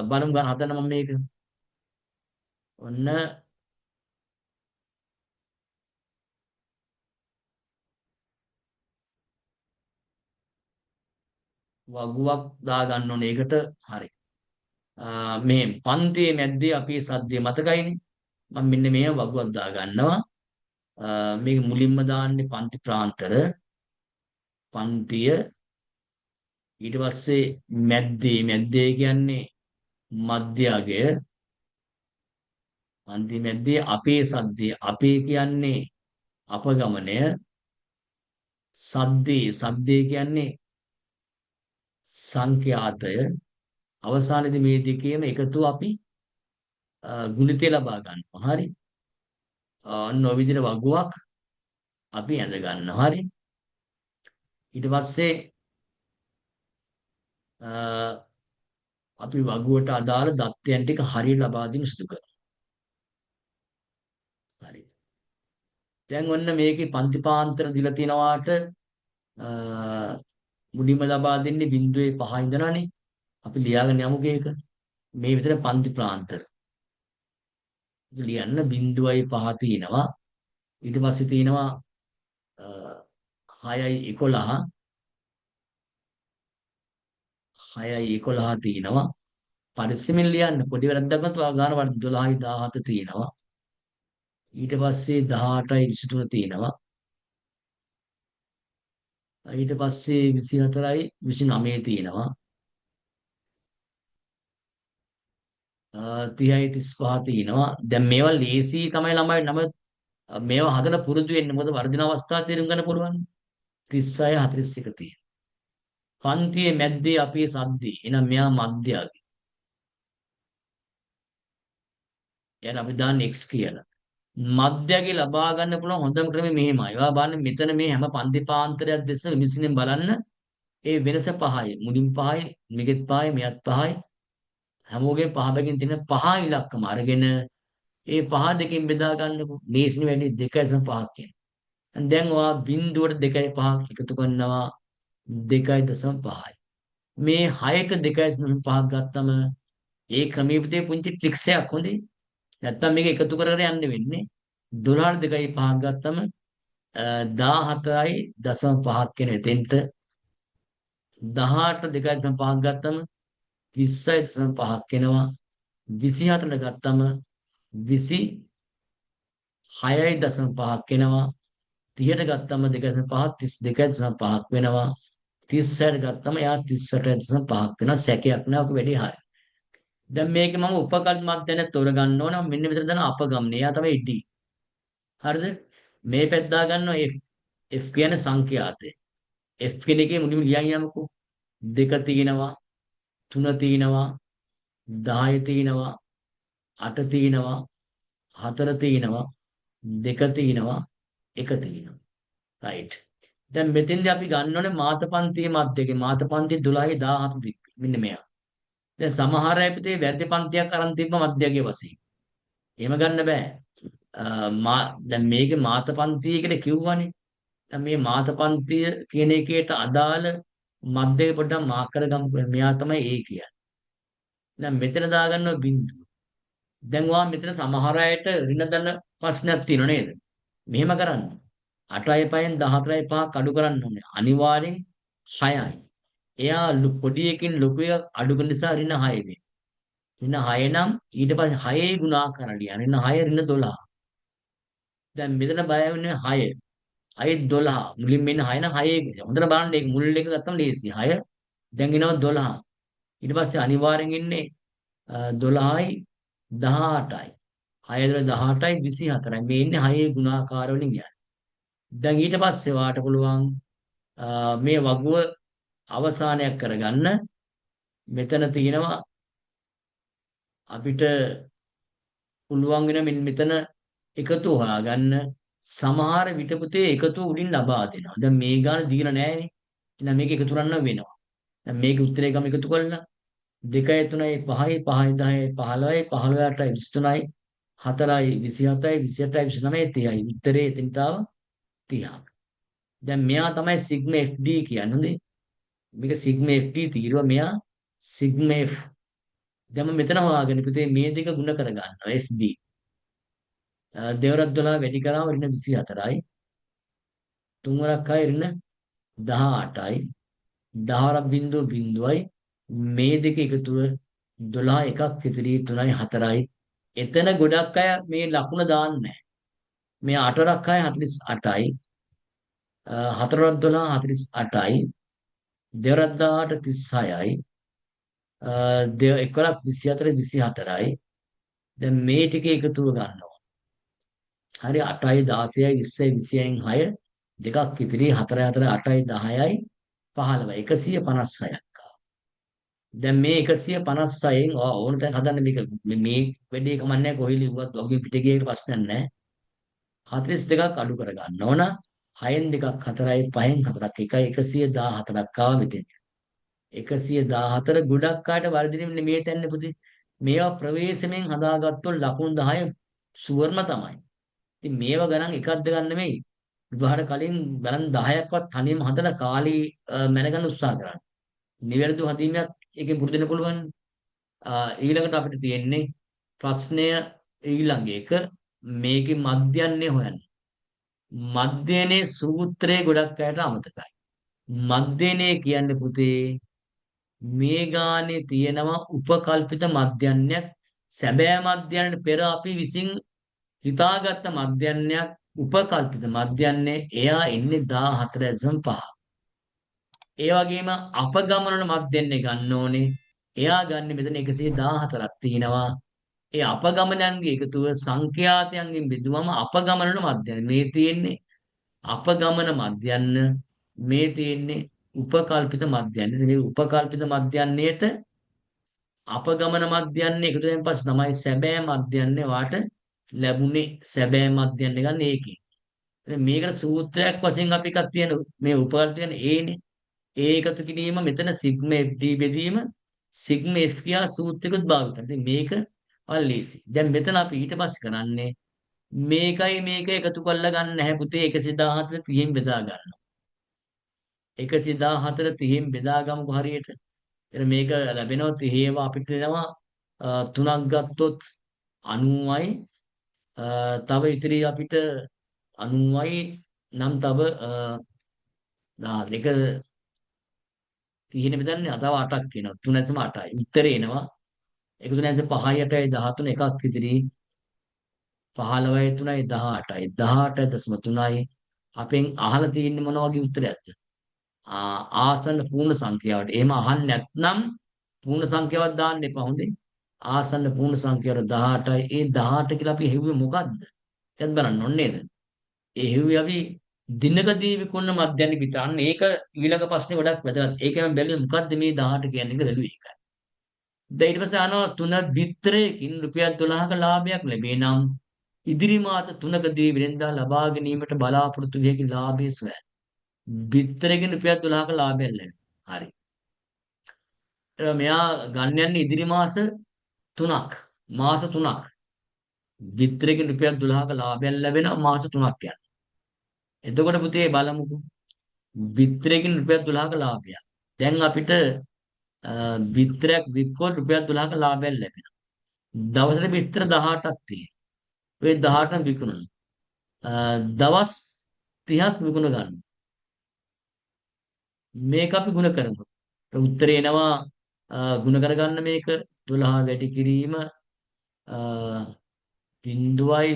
බලමු ගන්න හදන්න මම මේක. ඔන්න වගුවක් දාගන්න ඕනේ ඒකට. හරි. මේ පන්තියේ මැද්දේ අපි සද්දේ මතකයිනේ. මම මෙන්න මේ වගුවක් දාගන්නවා. මේක මුලින්ම දාන්නේ පන්ති ප්‍රාන්තර පන්තිය ඊට පස්සේ මැද්දේ කියන්නේ මධ්‍ය අගය පන්ති මැද්දේ අපේ සද්දේ අපේ කියන්නේ අපගමනය සද්දේ කියන්නේ සංඛ්‍යාතය අවසානයේදී මේ දෙකේම එකතුව අපි ගුණිතය ලබා ගන්නවා. හරි. අන්න ඔය විදිහට වගුවක් අපි ඇඳ ගන්නවා. හරි. ඊට පස්සේ අපි වගුවට අදාළ දත්තයන් ටික හරියට ලබා දීම සිදු කරනවා. හරි. දැන් ඔන්න මේකේ පන්ති පාන්තර දීලා තිනවාට මුලින්ම ලබා දෙන්නේ 0.5 ඉඳලානේ. අපි ලියාගෙන යමුකෝ ඒක. මේ විතර පන්ති ප්‍රාන්තර. ලියන්න 0.5 තියෙනවා. ඊට පස්සේ තියෙනවා 6.11 6.11 තියෙනවා. පරිස්සමෙන් ලියන්න පොඩි වැරද්දක් නැතුව ගාන වර්ග 12.17 තියෙනවා. ඊට පස්සේ 18.23 තියෙනවා. ඊට පස්සේ 24.29 තියෙනවා. 30.35 තියෙනවා. දැන් මේවා ලේසි තමයි ළමයි නම මේවා හදලා පුරුදු වෙන්න. මොකද වර්ධන අවස්ථා තේරුම් ගන්න පුළුවන්. 36.41 තියෙනවා. පන්තියේ මැද්දේ අපේ සද්දේ. එහෙනම් මෙයා මධ්‍යගය. එහෙනම් අපි දාන්නේ x කියලා. මධ්‍යගය ලබා ගන්න පුළුවන් හොඳම ක්‍රමය මෙහෙමයි. ඔයා බලන්න මෙතන මේ හැම පන්ති පාන්තරයක් දෙස විමසින්න බලන්න. ඒ වෙනස 5යි. මුලින් 5යි, මෙගෙත් 5යි, මෙයත් 5යි. හැමෝගෙම 5 බැගින් තියෙන 5 ඉලක්කම අරගෙන ඒ 5 දෙකෙන් බෙදා ගන්නකො. ලේසින වැඩි 2.5 කියන. දැන් ඔයා බිඳුවට 2.5 එකතු කරනවා 2.5යි. මේ 6ට 2.5 ගත්තම ඒ ක්‍රමයේ පුතේ පුංචි ට්‍රික්ස් එකක් හොඳේ. නැත්තම් මේක එකතු කර කර යන්න වෙන්නේ. 12ට 2.5 ගත්තම 14.5 කියන එතෙන්ට 18ට 2.5 ගත්තම 20.5 වෙනවා. 24ට ගත්තම 26.5 වෙනවා. 30ට ගත්තම 2.5 32.5 වෙනවා. 36ට ගත්තම එයා 38.5 වෙනවා. සැකයක් නෑ. ඔක වැඩි හරිය. දැන් මේක මම උපකල්ප මධ්‍යන තෝරගන්න ඕන. මෙන්න මෙතන දාන අපගමනය. එයා තමයි D. හරිද? මේ පැත්ත ගන්නවා F. F කියන්නේ සංඛ්‍යාතය. F කියන එකේ මුලින්ම ලියන් යමුකෝ. 2 තියෙනවා. 3 තියෙනවා. 10 තියෙනවා. 8 තියෙනවා. 4 තියෙනවා. 2 තියෙනවා. 1 තියෙනවා. රයිට්. දැන් මෙතෙන්දී අපි ගන්න ඕනේ මාතපන්තියේ මැද්දේ මාතපන්ති 12 17 දික්. මෙන්න මෙයා. දැන් සමහර අය පිටේ වැරදි පන්තියක් අරන් තිබ්බ මැද්දගේ වශයෙන්. එහෙම ගන්න බෑ. දැන් මේකේ මාතපන්තිය කියලා කිව්වනේ. දැන් මේ මාතපන්තිය කියන එකේට අදාළ මැද්දේ පොඩ්ඩක් මාක් කරගමු. මෙයා තමයි A කියන්නේ. දැන් මෙතන දාගන්නවා බිංදුව. දැන් ඔයා මෙතන සමහර අයට ඍණ දන ප්‍රශ්නයක් තියෙනව නේද? මෙහෙම කරන්න. 8යි 5න් 14යි 5 අඩු කරන්න ඕනේ. අනිවාර්යෙන් 6යි. එයා පොඩි එකකින් ලොකු එක අඩු කරන නිසා ඍණ 6 වෙනවා. ඍණ 6 නම් ඊට පස්සේ 6ේ ගුණාකාර ලියන්න. ඍණ 6 ඍණ 12. දැන් මෙතන බය වෙන්නේ 6. 6 12. මුලින් මෙන්න 6 නම් 6 හොඳට බලන්න ඒක මුල් එක ගත්තම ලේසි. 6 දැන් එනවා 12. ඊට පස්සේ අනිවාර්යෙන් ඉන්නේ 12යි 18යි. 6 18යි 24යි. මේ ඉන්නේ 6 ගුණාකාර වලින් යන්නේ. දැන් ඊට පස්සේ වාට පුළුවන් මේ වගුව අවසානයක් කරගන්න මෙතන තියෙනවා අපිට පුළුවන් වෙන මෙතන එකතු හොයාගන්න සමහර විට පුතේ එකතු උඩින් ලබා දෙනවා. දැන් මේ ගාන දීලා නැහැනේ. එහෙනම් මේක එකතු කරන්න වෙනවා. දැන් මේක උත්තරේ ගම එකතු කරලා 2යි 3යි 5යි 5යි 10යි 15යි 15යි 23යි 4යි 27යි 28යි 29යි 30යි. උත්තරේ එතනට ආව 30. දැන් මෙයා තමයි සිග්මා FD කියන්නේ. හොඳේ. මේක සිග්මා FD තීරුව මෙයා සිග්මා F. දැන් මම මෙතන හොයාගෙන පුතේ මේ දෙක ಗುಣ කර ගන්නවා FD. දෙවරක් 12 වැඩි කරාම ඍණ 24යි. තුන්වරක් 6 ඍණ 18යි. 10වරක් බිංදුව බිංදුවයි. මේ දෙක එකතුව 12 එකක් ඉතිරි 3යි 4යි. එතන ගොඩක් අය මේ ලකුණ දාන්නේ නැහැ. මේ 8වරක් 6 48යි. 4වරක් 12 48යි. දෙවරක් 18 36යි. එක්වරක් 24 24යි. දැන් මේ ටික එකතුව ගන්නවා. හරි 8යි 16යි 20යි 20යින් 6 දෙකක් ඉතිරි 4 4 8යි 10යි 15යි 156ක්. දැන් මේ 156න් ඕන තැන හදන්න මේ වැඩේ කමන්නේ කොහේ ලිව්වත් ඔගේ පිටේ ගියේ ප්‍රශ්නයක් නැහැ. 42ක් අඩු කර ගන්න ඕන. 6න් 2ක් 4යි 5න් 4ක් 1යි 114ක් ආව මෙතෙන්. 114 ගොඩක් අයට වර්ධිනේ මේ තැන්නේ පුතේ. මේවා ප්‍රවේශමෙන් හදාගත්තොත් ලකුණු 10 සුවර්ණ තමයි. ඉතින් මේවා ගණන් එකක්ද ගන්න නෙමෙයි. විභාග කලින් ගණන් 10ක්වත් තනියම හදලා කාලී මැනගන්න උත්සාහ කරන්න. නිවැරදිව හදීමක් එකෙන් පුරුදු වෙන්න පුළුවන්. ඊළඟට අපිට තියෙන්නේ ප්‍රශ්නය ඊළඟ එක මේකේ මධ්‍යන්නේ හොයන්න. මධ්‍යනේ සූත්‍රයේ ගොඩක් අයට අමතකයි. මධ්‍යනේ කියන්නේ පුතේ මේ ගානේ තියෙනවා උපකල්පිත මධ්‍යන්නයක්. සැබෑ මධ්‍යන්නට පෙර අපි විසින් හිතාගත්ත මධ්‍යන්නයක් උපකල්පිත මධ්‍යන්නේ. එයා එන්නේ 14.5. ඒ වගේම අපගමනන මධ්‍යන්නේ ගන්න ඕනේ. එයා ගන්න මෙතන 114ක් තියෙනවා. ඒ අපගමනයන්ගේ එකතුව සංඛ්‍යාතයන්ගෙන් බෙදුවම අපගමනන මධ්‍යන්න. මේ තියෙන්නේ අපගමන මධ්‍යන්න. මේ තියෙන්නේ උපකල්පිත මධ්‍යන්න. මේ උපකල්පිත මධ්‍යන්නයට අපගමන මධ්‍යන්නේ එකතු වෙන පස්සේ තමයි සැබෑ මධ්‍යන්නේ වාට ලැබුණේ. සැබෑ මධ්‍යන්නේ ගන්න ඒකේ. මේකට සූත්‍රයක් වශයෙන් අපි එකක් තියෙන මේ උපකල්පිත කියන්නේ ඒනේ. ඒ එකතු කිරීම මෙතන සිග්මා FD බෙදීම සිග්මා F කියා සූත්‍රයකුත් භාවිත කරනවා. ඉතින් මේක අල්ලීසි. දැන් මෙතන අපි ඊට පස්සේ කරන්නේ මේකයි මේක එකතු කරලා ගන්න නැහැ පුතේ 114 30න් බෙදා ගන්නවා. 114 30න් බෙදා ගමුකෝ හරියට. එතන මේක ලැබෙනවා 30 අපිට දෙනවා 3ක් ගත්තොත් 90යි. තව ඉතිරි අපිට 90යි නම් තව 1 30 බෙදන්නේ තව 8ක් එනවා. 3 නැත්නම් 8යි. උත්තරේ එනවා. 1 3 5යි 8යි 13 එකක් ඉතිරි 15යි 3යි 18යි 18.3යි. අපෙන් අහලා තියෙන්නේ මොන වගේ උත්තරයක්ද? ආසන්න පූර්ණ සංඛ්‍යාවට. එහෙම අහන්නේ නැත්නම් පූර්ණ සංඛ්‍යාවක් දාන්න එපා හොඳේ. ආසන්න පූර්ණ සංඛ්‍යාව 18යි. ඒ 18 කියලා අපි හෙව්වේ මොකද්ද? දැන් බලන්න ඕනේ නේද? ඒ හෙව්වේ අපි දිනකදී විකුණන මධ්‍යන්නේ විතරන්න. ඒක ඊළඟ ප්‍රශ්නේ ගොඩක් වැදගත්. ඒකම බැලුවේ මොකද්ද මේ 18 කියන්නේ කියලා බැලුවේ ඒකයි. දැන් ඊට පස්සේ අහනවා 3 බිත්තරයකින් රුපියල් 12ක ලාභයක් ලැබේ නම් ඉදිරි මාස 3කදී වෙනදා ලබා ගැනීමට බලාපොරොත්තු විය හැකි ලාභය සොයන්න. බිත්තරයකින් රුපියල් 12ක ලාභයක් ලැබෙනවා. හරි. මෙයා ගන්න යන්නේ ඉදිරි මාස 3ක්. මාස 3ක්. බිත්තරයකින් රුපියල් 12ක ලාභයක් ලැබෙනවා මාස 3ක් යන. එතකොට පුතේ බලමුකෝ. බිත්තරයකින් රුපියල් 12ක ලාභයක්. දැන් අපිට බිත්තරයක් වික්කොත් රුපියල් 12ක ලාභයක් ලැබෙනවා. දවසට බිත්තර 18ක් තියෙනවා. ඔය 18ක් විකුණනවා. දවස් 30ක් විකුණ ගන්න. මේක අපි ಗುಣ කරමු. උත්තරේ එනවා ಗುಣ කරගන්න මේක 12 වැඩි කිරීම 0.24යි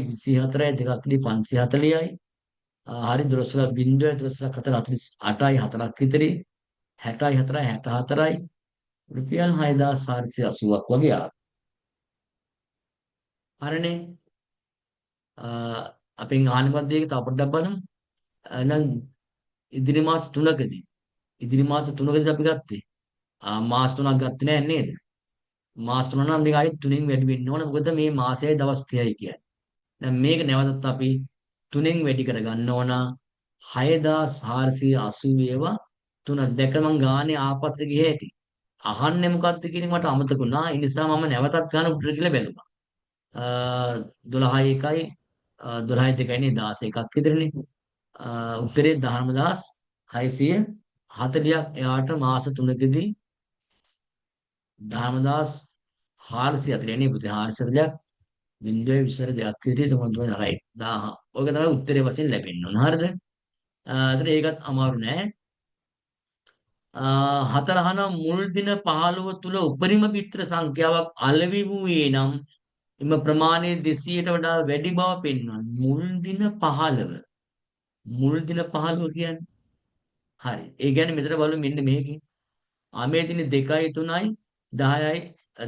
2ක් ඉතිරි 540යි. හරි 12 බිංදුවයි 12 4 48යි 4ක් ඉතිරි 60යි 4යි 64යි රුපියල් 6480ක් වගේ ආවා. හරිනේ. අපෙන් අහන්නේ මොකක්ද ඒක තව පොඩ්ඩක් බලමු. එහෙනම් ඉදිරි මාස 3කදී අපි ගත්තේ. මාස 3ක් ගත්තේ නෑ නේද? මාස 3 නම් මේක ආයෙත් 3න් වැඩි වෙන්න ඕන. මොකද මේ මාසයේ දවස් 30යි කියන්නේ. දැන් මේක නැවතත් අපි 3න් වැඩි කර ගන්න ඕන. 6480 ඒවා 3 දැක මං ගානේ ආපස්සට ගියේ ඇති. අහන්නේ මොකක්ද කියන එක මට අමතක වුණා. ඒ නිසා මම නැවතත් ගන්න උත්තර කියලා බැලුවා. 12 එකයි 12 දෙකයි නේ 16 එකක් විතරනේ. උත්තරේ 10640ක් එයාට මාස 3කදී 10440 නේ පුතේ 440ක් බිංදුවේ විතර දෙයක් විදිහට තමයි රයිට් 1000. ඔක තමයි උත්තරේ වශයෙන් ලැබෙන්න ඕන. හරිද? ඒතර ඒකත් අමාරු නෑ. හතරහන මුල් දින 15 තුල උපරිම බිත්තර සංඛ්‍යාවක් අලෙවි වූයේ නම් එම ප්‍රමාණය 200ට වඩා වැඩි බව පෙන්වන. මුල් දින 15. මුල් දින 15 කියන්නේ හරි. ඒ කියන්නේ මෙතන බලමු මෙන්න මේකේ. මේ දින 2යි 3යි 10යි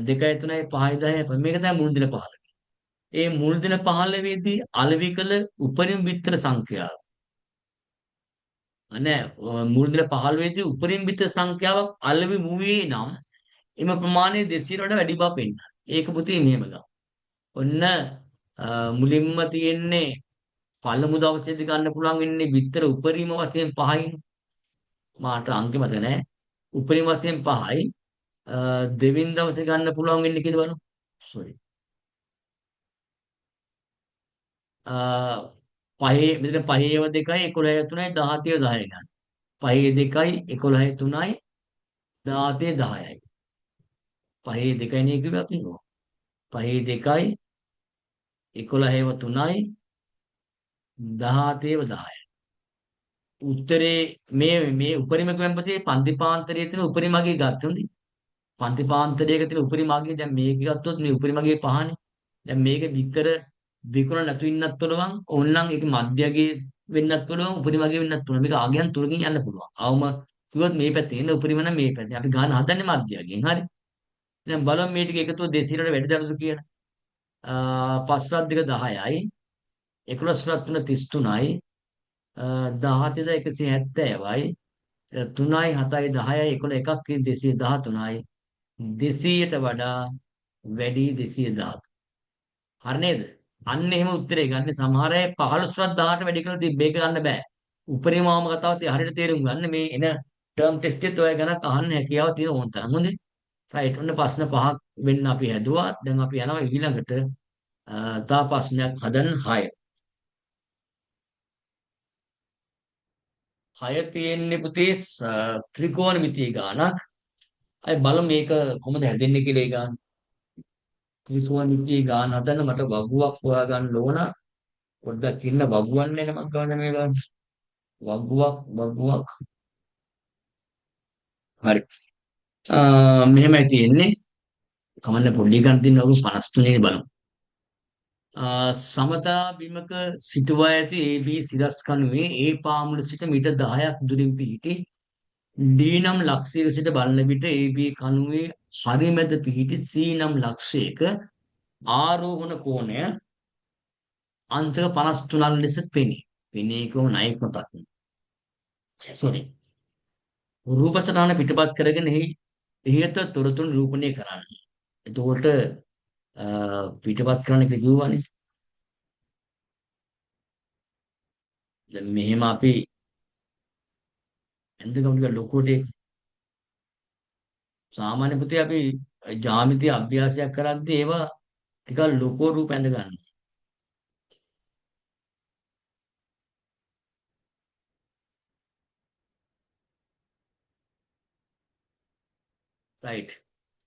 2යි 3යි 5යි 10යි මේක තමයි මුල් දින 15. ඒ මුල් දින 15 දී අලෙවි කළ උපරිම බිත්තර සංඛ්‍යාව. නෑ මුල් දින 15 දී උපරිම බිත්තර සංඛ්‍යාවක් අලෙවි වූයේ නම් එම ප්‍රමාණය 200ට වඩා වැඩි බව පෙන්වන. ඒක පුතේ මෙහෙම ගමු. ඔන්න මුලින්ම තියෙන්නේ පළමු දවසේදී ගන්න පුළුවන් වෙන්නේ බිත්තර උපරිම වශයෙන් 5යි. මාට අංක මතක නැහැ. උපරිම වශයෙන් 5යි. දෙවෙනි දවසේ ගන්න පුළුවන් වෙන්නේ කීයද බලමු. සෝරි. පහේ මෙතන පහේ ඒවා 2යි 11 3යි 17 10යි ගන්න. පහේ 2යි 11 3යි 17 10යි. පහේ 2යි නේ කිව්වේ අපි. පහේ 2යි 11 3යි 17 10යි. උත්තරේ මේ උපරිම කැම්පසේ පන්තිපාන්තරයේ තියෙන උපරිමගේ ගත්තොත් හොඳයි. පන්තිපාන්තරයක තියෙන උපරිමගේ දැන් මේක ගත්තොත් මේ උපරිමගේ පහනේ. දැන් මේක විතර විකුණ නැතු ඉන්නත් පුළුවන්. ඕනනම් ඒක මධ්‍යගේ වෙන්නත් පුළුවන්. උපරිමගේ වෙන්නත් පුළුවන්. මේක ආගයන් තුනකින් යන්න පුළුවන්. අවම කිව්වොත් මේ පැත්තේ ඉන්න උපරිම නම් මේ පැත්තේ. අපි ගන්න හදන්නේ මධ්‍යයෙන්. හරි. දැන් බලමු මේ ටික එකතුව 200ට වැඩි දරුද කියලා. 5 රත් 2 10යි. 11 රත් 3 33යි. 17 ද 170යි. 3යි 7යි 10යි 11 එකක් 213යි 200ට වඩා වැඩි 213. හරි නේද? අන්න එහෙම උත්තරේ ගන්න සමහර අය 15වත් 18ට වැඩි කරලා තිබ්බ ඒක ගන්න බෑ. උපරිමවම කතාවත් හරියට තේරුම් ගන්න මේ එන ටර්ම් ටෙස්ට් එකත් ඔය ගණක් අහන්න හැකියාව තියෙන ඕන තරම් හොඳේ. රයිට් ඔන්න ප්‍රශ්න පහක් වෙන්න අපි හැදුවා. දැන් අපි යනවා ඊළඟට තව ප්‍රශ්නයක් හදන්න 6. 6 තියෙන්නේ පුතේ ත්‍රිකෝණමිතිය ගානක්. අය බලමු මේක කොහොමද හැදෙන්නේ කියලා ඒ ගාන. ත්‍රිකෝණමිතිය ගාන හදන්න මට වගුවක් හොයා ගන්න ඕන. පොඩ්ඩක් ඉන්න වගුවන්නේ නමක් ගන්න මේ ගාන. වගුවක්. හරි. මෙහෙමයි තියෙන්නේ. කමන්න පොඩි ගන්න තියෙන අවුරුදු 53 බලමු. සමතා බිමක සිටුවා ඇති AB සිරස් කණුවේ A පාමුල සිට මීටර් 10ක් දුරින් පිහිටි D නම් ලක්ෂයක සිට බලන විට AB කණුවේ හරිමැද පිහිටි C නම් ලක්ෂයක ආරෝහණ කෝණය අංශක 53 ලෙස පෙනේ. පෙනේ කොහොම ණයෙක් මතක්. සෝරි. රූපසටහන පිටපත් කරගෙන ඉහත තොරතුරු නිරූපණය කරන්න. එතකොට පිටපත් කරන්න කියලා කිව්වනේ. දැන් මෙහෙම අපි එන්දගම ටික ලොකුට සාමාන්‍ය පුතේ අපි ජ්‍යාමිති අභ්‍යාසයක් කරද්දී ඒවා ටිකක් ලොකෝ රූප ඇඳ ගන්න. රයිට්.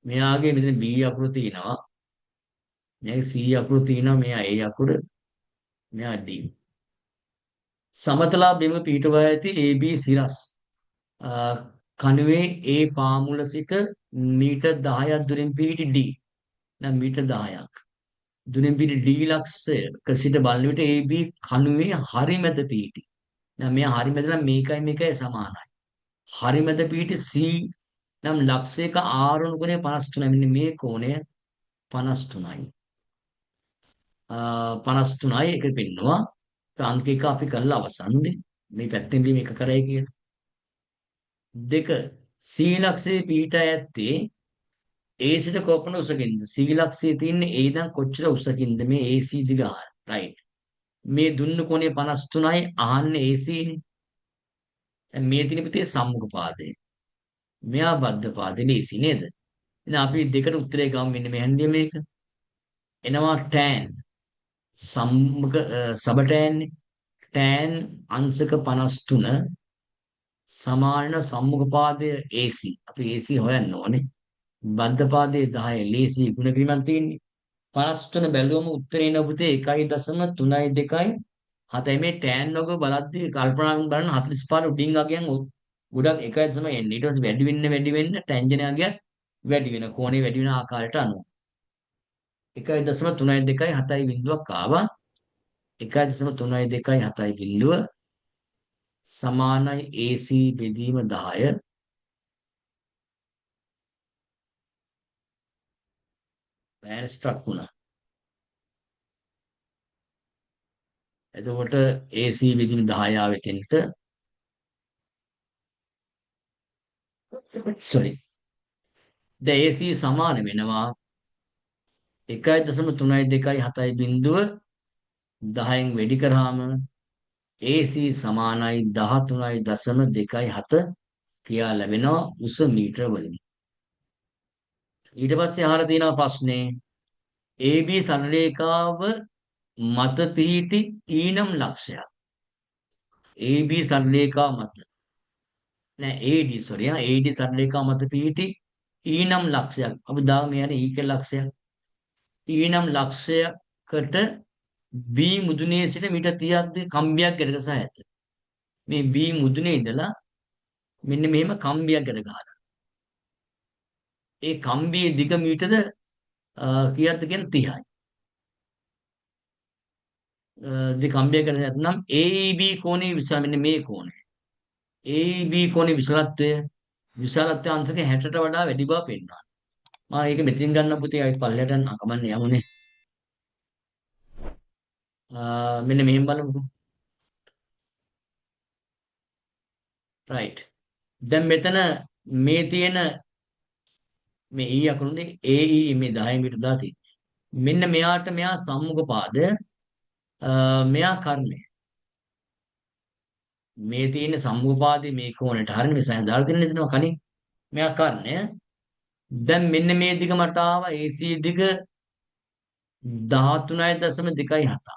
මෙයාගේ මෙතන B අකුර තියෙනවා. මෙයාගේ C අකුර තියෙනවා. මෙයා A අකුර. මෙයා D. සමතලා බිම පිටවා ඇති AB සිරස්. කණුවේ A පාමුල සිට මීටර් 10ක් දුරින් පිහිටි D. නම් මීටර් 10ක්. දුරින් පිහිටි D ලක්ෂයක සිට බලන විට AB කණුවේ හරිමැද පිහිටි. නම් මෙයා හරිමැද නම් මේකයි සමානයි. හරිමැද පිහිටි C නම් ලක්ෂයක ආරෝහණ කෝණය 53. මෙන්න මේ කෝණය 53යි. 53යි එක පෙන්නවා. අංක එක අපි කරලා අවසන්දී. මේ පැත්තෙන්දී මේක කරයි කියලා. 2 C ලක්ෂයේ පිහිටා ඇත්තේ AC ද කොපමණ උසකින්ද? සීලක්ෂයේ තියෙන්නේ ඒ ඉඳන් කොච්චර උසකින්ද මේ AC දිග අහන්න. රයිට්. මේ දුන්න කොනේ 53යි අහන්නේ AC නේ. දැන් මේ තියෙන පුතේ සම්මුඛ පාදය. මෙයා බද්ධ පාදේ AC නේද? එහෙනම් අපි දෙකට උත්තරේ ගමු මෙන්න මේ හැන්දිය මේක. එනවා tan සම්මුඛ සබටෑන් tan අංශක 53 සමාන සම්මුඛ පාදය AC. අපි AC හොයන්න ඕනේ. බද්ධ පාදයේ 10 ලේසි ගුණ කිරීමක් තියෙන්නේ. 53 බැලුවම උත්තරේ එන පුතේ 1.32යි 7යි මේ tan ලෝග බලද්දී කල්පනාවෙන් බලන්න 45 උඩින් අගයන් ගොඩක් 1යි තමයි එන්නේ. ඊට පස්සේ වැඩි වෙන්න ටැන්ජන් අගයන් වැඩි වෙන කෝණේ වැඩි වෙන ආකාරයට අනුව 1.32යි 7යි බිඳුවක් ආවා. 1.32යි 7යි බිඳුව සමානයි AC බෙදීම 10 පෑන් ස්ට්‍රක් වුණා. එතකොට AC බෙදීම 10 ආවෙ තෙන්ට sorry. දැන් AC සමාන වෙනවා 1.32යි 7යි බිඳුව 10න් වැඩි කරාම AC සමානයි 13.27 කියා ලැබෙනවා උස මීටර වලින්. ඊට පස්සේ අහලා තියෙනවා ප්‍රශ්නේ AB සරලරේඛාව මත පිහිටි ඊනම් ලක්ෂයක්. AB සරලරේඛාව මත නෑ AD sorry AD සරලරේඛාව මත පිහිටි ඊනම් ලක්ෂයක්. අපි දාමු මේ හරිය E කියලා ලක්ෂයක්. ඊනම් ලක්ෂයකට B මුදුනේ සිට මීටර් 30ක් කම්බියක් ගැටගසා ඇත. මේ B මුදුනේ ඉඳලා මෙන්න මෙහෙම කම්බියක් ගැට ගහලා. ඒ කම්බියේ දිග මීටර කීයක්ද කියන්නේ 30යි. කම්බියක් ගැට නැත්නම් AEB කෝණයේ විශාල මෙන්න මේ කෝණය. AEB කෝණයේ විශාලත්වය අංශක 60ට වඩා වැඩි බව පෙන්වනවා. මම ඒක මෙතින් ගන්න පුතේ අයි පල්ලයට යන්න අකමන්නේ යමුනේ. මෙන්න මෙහෙම බලමුකෝ. right. දැන් මෙතන මේ තියෙන මේ E අකුරුනේ AE මේ 10 මීටර දාති. මෙන්න මෙයාට මෙයා සම්මුඛ පාද මෙයා කර්ණය. මේ තියෙන සම්මුඛ පාදේ මේ කොනට හරිනේ මේ සෑම දාලා දෙන්න දෙනවා කලින්. මෙයා කර්ණය. දැන් මෙන්න මේ දිග මට ආවා AC දිග 13.27.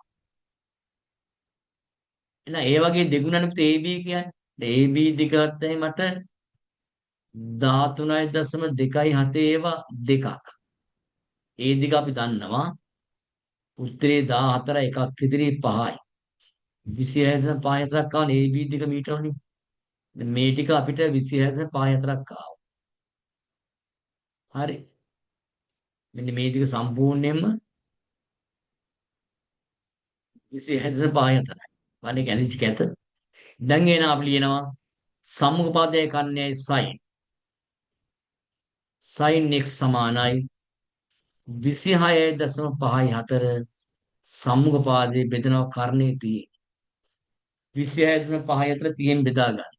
එහෙනම් ඒ වගේ දෙගුණනුත් AB කියන්නේ. AB දිග ගත්තයි මට 13.27 ඒවා දෙකක්. ඒ දිග අපි දන්නවා. උත්තරේ 14 එකක් ඉතිරි 5යි. 26 5 4ක් ආවනේ AB දිග මීටර වලින්. මේ ටික අපිට 26 5 4ක් ආවා. හරි. මෙන්න මේ ටික සම්පූර්ණයෙන්ම 26 5 4යි. වනේ කැලිච් කැත. දැන් එන අපි ලියනවා සම්මුඛ පදයේ කන්නේ sin. sin x සමානයි 26.54 සම්මුඛ පාදයේ බෙදනවා කර්ණයේ තියෙන 26.54 තියෙන බෙදා ගන්න.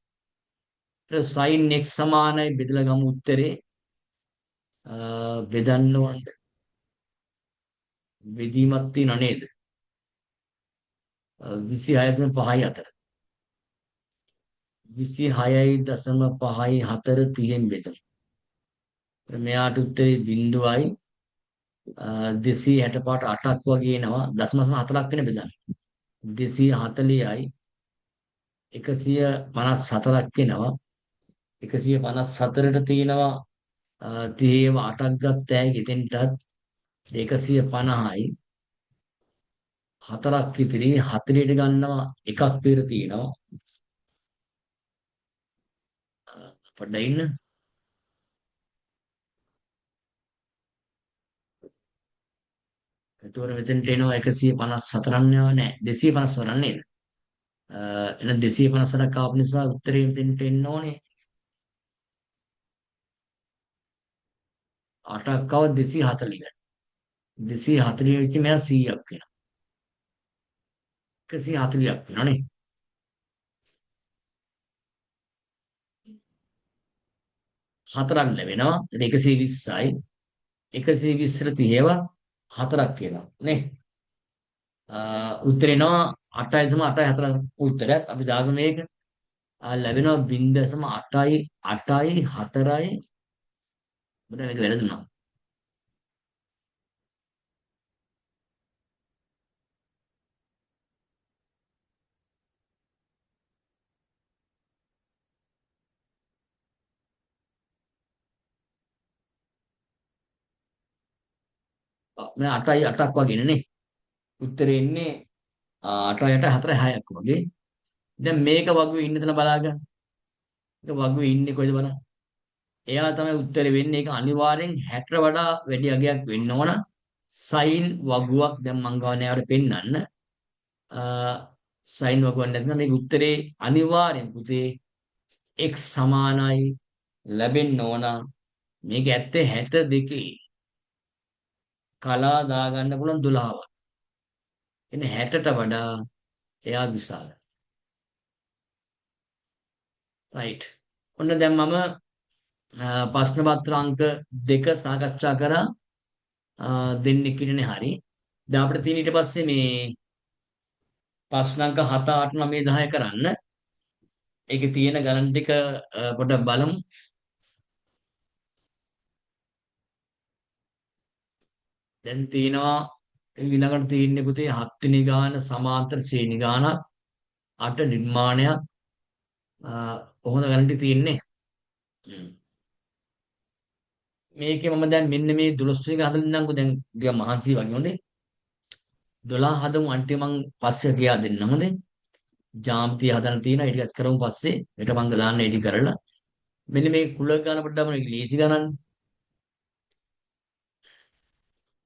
sin x සමානයි බෙදලා ගමු උත්තරේ බෙදන්න ඕනේ. බෙදීමක් තියෙනව නේද? 26.54 26.54 තියෙන බෙදමු. මෙයාට උත්තරේ 0යි 265ට 8ක් වගේ එනවා. දශම 4ක් වෙන බෙදන්න. 240යි 154ක් එනවා. 154ට තියෙනවා 30 8ක් ගත්ත හැකි එතෙන්ටත් 150යි 4ක් ඉතිරි 40ට ගන්නවා එකක් පෙර තියෙනවා. පොඩ්ඩක් ඉන්න. එතකොට මෙතෙන්ට එනවා 154ක් නෑ 254ක් නේද? එහෙනම් 254ක් ආපු නිසා උත්තරේ මෙතෙන්ට එන්න ඕනේ. 8ක් ආව 240. 240 වෙච්ච මෙයා 100ක් වෙනවා. 140ක් වෙනවා නේ. හතරක් ලැබෙනවා. 120යි 120ට 30ව 4ක් කියලා නේ. උත්තරේ එනවා 8.8 උත්තරයක් අපි දාගමු මේක. ලැබෙනවා 0.8 4යි මට මේක වැරදුනා. මේ 8.8ක් වගේනේ නේ. උත්තරේ ඉන්නේ 8.8 4.6ක් වගේ. දැන් මේක වගුවේ ඉන්න තැන බලාගන්න. මේක වගුවේ ඉන්නේ කොයිද බලන්න. එයා තමයි උත්තරේ වෙන්නේ. ඒක අනිවාර්යෙන් 60ට වඩා වැඩි අගයක් වෙන්න ඕන. සයින් වගුවක් දැන් මං ගානේ ආවට පෙන්නන්න. සයින් වගුවක් නැත්නම් මේක උත්තරේ අනිවාර්යෙන් පුතේ x සමානයි ලැබෙන්න ඕන. මේක ඇත්තේ 62. කලා දාගන්න පුළුවන් 12ක්. එන්නේ 60ට වඩා එයා විශාලයි. රයිට්. ඔන්න දැන් මම ප්‍රශ්න පත්‍ර අංක 2 සාකච්ඡා කරා. දෙන්නෙක් ඉන්නේ හරි. දැන් අපිට තියෙන ඊට පස්සේ මේ ප්‍රශ්න අංක 7 8 9 10 කරන්න. ඒකේ තියෙන ගණන් ටික පොඩ්ඩක් බලමු. දැන් තියෙනවා ඊළඟට තියෙන්නේ පුතේ 7 වෙනි ගාන සමාන්තර ශ්‍රේණි ගානක් 8 නිර්මාණයක් කොහොමද ගණන් ටික තියෙන්නේ. හ්ම්. මේකේ මම දැන් මෙන්න මේ 12 එක හදලා ඉන්නම්කෝ දැන් ටිකක් මහන්සි වගේ හොඳේ 12 හදමු අන්තිම මං පස්සේ කියා දෙන්නම් හොඳේ ජාම්තිය හදන්න තියෙනවා ඒ ටිකත් කරමු පස්සේ ඊට මං දාන්න ඒ ටික කරලා මෙන්න මේ කුල ගාන පොඩ්ඩක් බලන්න ලීසි ගණන්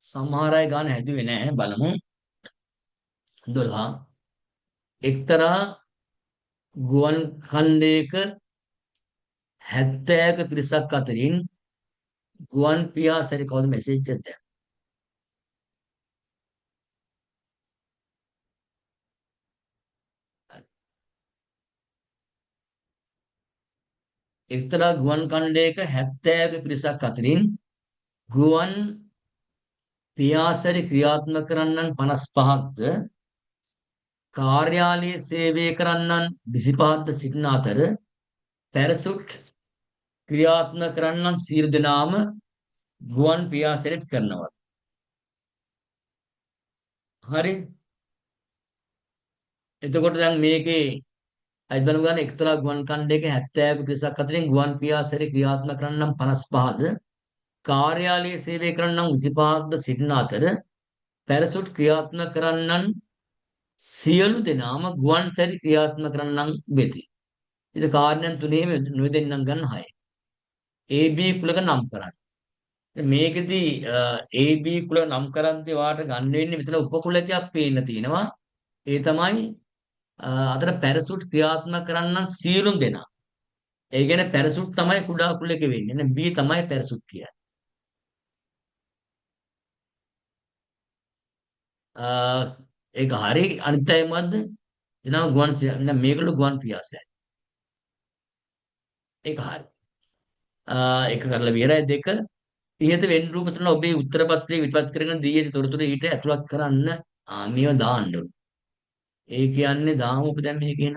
සමහර අය ගාන හැදුවේ නැහැ බලමු 12 එක්තරා ගුවන් ඛණ්ඩයක 70ක පිරිසක් අතරින් ගුවන් පියාසරි කවුද මෙසේජ් එකක් දැන් එක්තරා ගුවන් ඛණ්ඩයක 70ක පිරිසක් අතරින් ගුවන් පියාසරි ක්‍රියාත්මක කරන්නන් 55ක්ද කාර්යාලයේ සේවය කරන්නන් 25ක්ද සිටින අතර පැරසුට් ක්‍රියාත්මක කරන්නන් සියලු දෙනාම ගුවන් පියාසරි කරනවා. හරි. එතකොට දැන් මේකේ අයිබලු ගන්න එක්තරා ගුවන් ඛණ්ඩයක 70ක පිරිසක් අතරින් ගුවන් පියාසරි ක්‍රියාත්මක කරන්නන් 55ද කාර්යාලයේ සේවය කරන්නන් 25ක්ද සිටින අතර පැරසුට් ක්‍රියාත්මක කරන්නන් සියලු දෙනාම ගුවන් සැරි ක්‍රියාත්මක කරන්නන් වෙති. ඉතින් කාරණයන් තුනේම නොදෙන්නම් ගන්න 6. AB කුලක නම් කරන්න. මේකෙදී AB කුල නම් කරද්දී වාට ගන්න වෙන්නේ මෙතන උපකුලකයක් පේන්න තියෙනවා. ඒ තමයි අතන පැරසුට් ක්‍රියාත්මක කරන්නන් සියලුම දෙනා. ඒ කියන්නේ පැරසුට් තමයි කුඩා කුලක වෙන්නේ. නේ B තමයි පැරසුට් කියන්නේ. ඒක හරි අනිත් අය මොකද්ද? එනවා ගුවන් මේකළු ගුවන් පියාසයි. ඒක හරි. එක කරලා ඉවරයි දෙක ඉහත වෙන් රූප සටහන ඔබේ උත්තර පත්‍රයේ විපත් කරගෙන දී ඇති තොරතුරු ඊට ඇතුළත් කරන්න මේව දාන්න ඕනේ. ඒ කියන්නේ දාමු අපි දැන් මේක කියන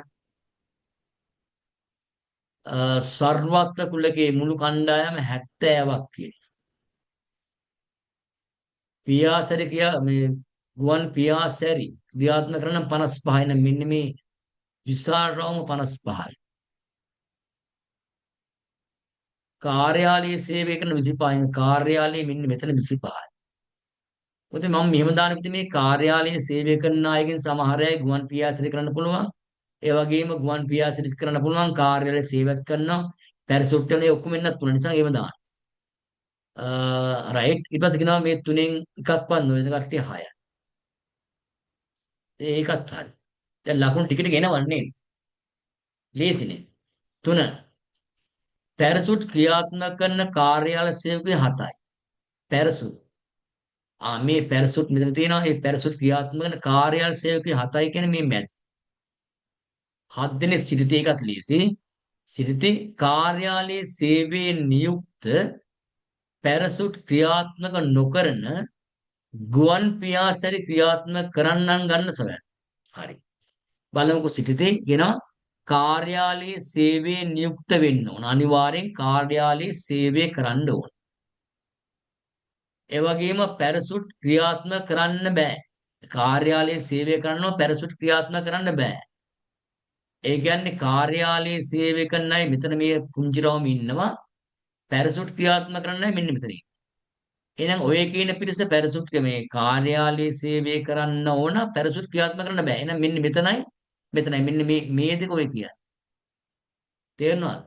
සර්වත්ත කුලකේ මුළු කණ්ඩායම 70ක් කියන. පියාසරි කියා මේ ගුවන් පියාසරි ක්‍රියාත්මක කරන 55යි නම් මෙන්න මේ විසාරවම 55යි. කාර්යාලයේ සේවය කරන 25යි. කාර්යාලයේ මෙන්න මෙතන 25යි. මොකද මම මෙහෙම දාන විදිහ මේ කාර්යාලයේ සේවය කරන අයගෙන් සමහර අය ගුවන් පියාසරි කරන්න පුළුවන්. ඒ වගේම ගුවන් පියාසරි කරන්න පුළුවන් කාර්යාලයේ සේවයක් කරනවා. පැරසුට් වල ඔක්කොම ඉන්නත් පුළුවන් නිසා ඒව දාන්න. රයිට් ඊට පස්සේ කියනවා මේ තුනෙන් එකක්වත් නොවන කට්ටිය 6යි. ඒකත් හරි. දැන් ලකුණු ටික ටික එනවන්නේ. ලේසිනේ. 3 පැරසුට් ක්‍රියාත්මක කරන කාර්යාල සේවකයෝ 7යි. පැරසුට් මේ පැරසුට් මෙතන තියෙනවා. මේ පැරසුට් ක්‍රියාත්මක කරන කාර්යාල සේවකයෝ 7යි කියන්නේ මේ මැද. 7 දෙනෙක් සිටිති එකත් ලේසි. සිටිති කාර්යාලයේ සේවයෙන් නියුක්ත පැරසුට් ක්‍රියාත්මක නොකරන ගුවන් පියාසරි ක්‍රියාත්මක කරන්නන් ගන්න සොයන. හරි. බලමුකෝ සිටිතේ කියනවා කාර්යාලයේ සේවයේ නියුක්ත වෙන්න ඕන. අනිවාර්යෙන් කාර්යාලයේ සේවය කරන්න ඕන. ඒ වගේම පැරසුට් ක්‍රියාත්මක කරන්න බෑ. කාර්යාලයේ සේවය කරනවා පැරසුට් ක්‍රියාත්මක කරන්න බෑ. ඒ කියන්නේ කාර්යාලයේ සේවය කරන අය මෙතන මේ පුංචි රවුම ඉන්නවා. පැරසුට් ක්‍රියාත්මක කරන්න අය මෙන්න මෙතන. එහෙනම් ඔය කියන පිරිස පැරසුට් මේ කාර්යාලයේ සේවය කරන්න ඕන පැරසුට් ක්‍රියාත්මක කරන්න බෑ. එහෙනම් මෙන්න මෙතනයි මෙන්න මේ දෙක ඔය කියන්නේ. තේරෙනවද?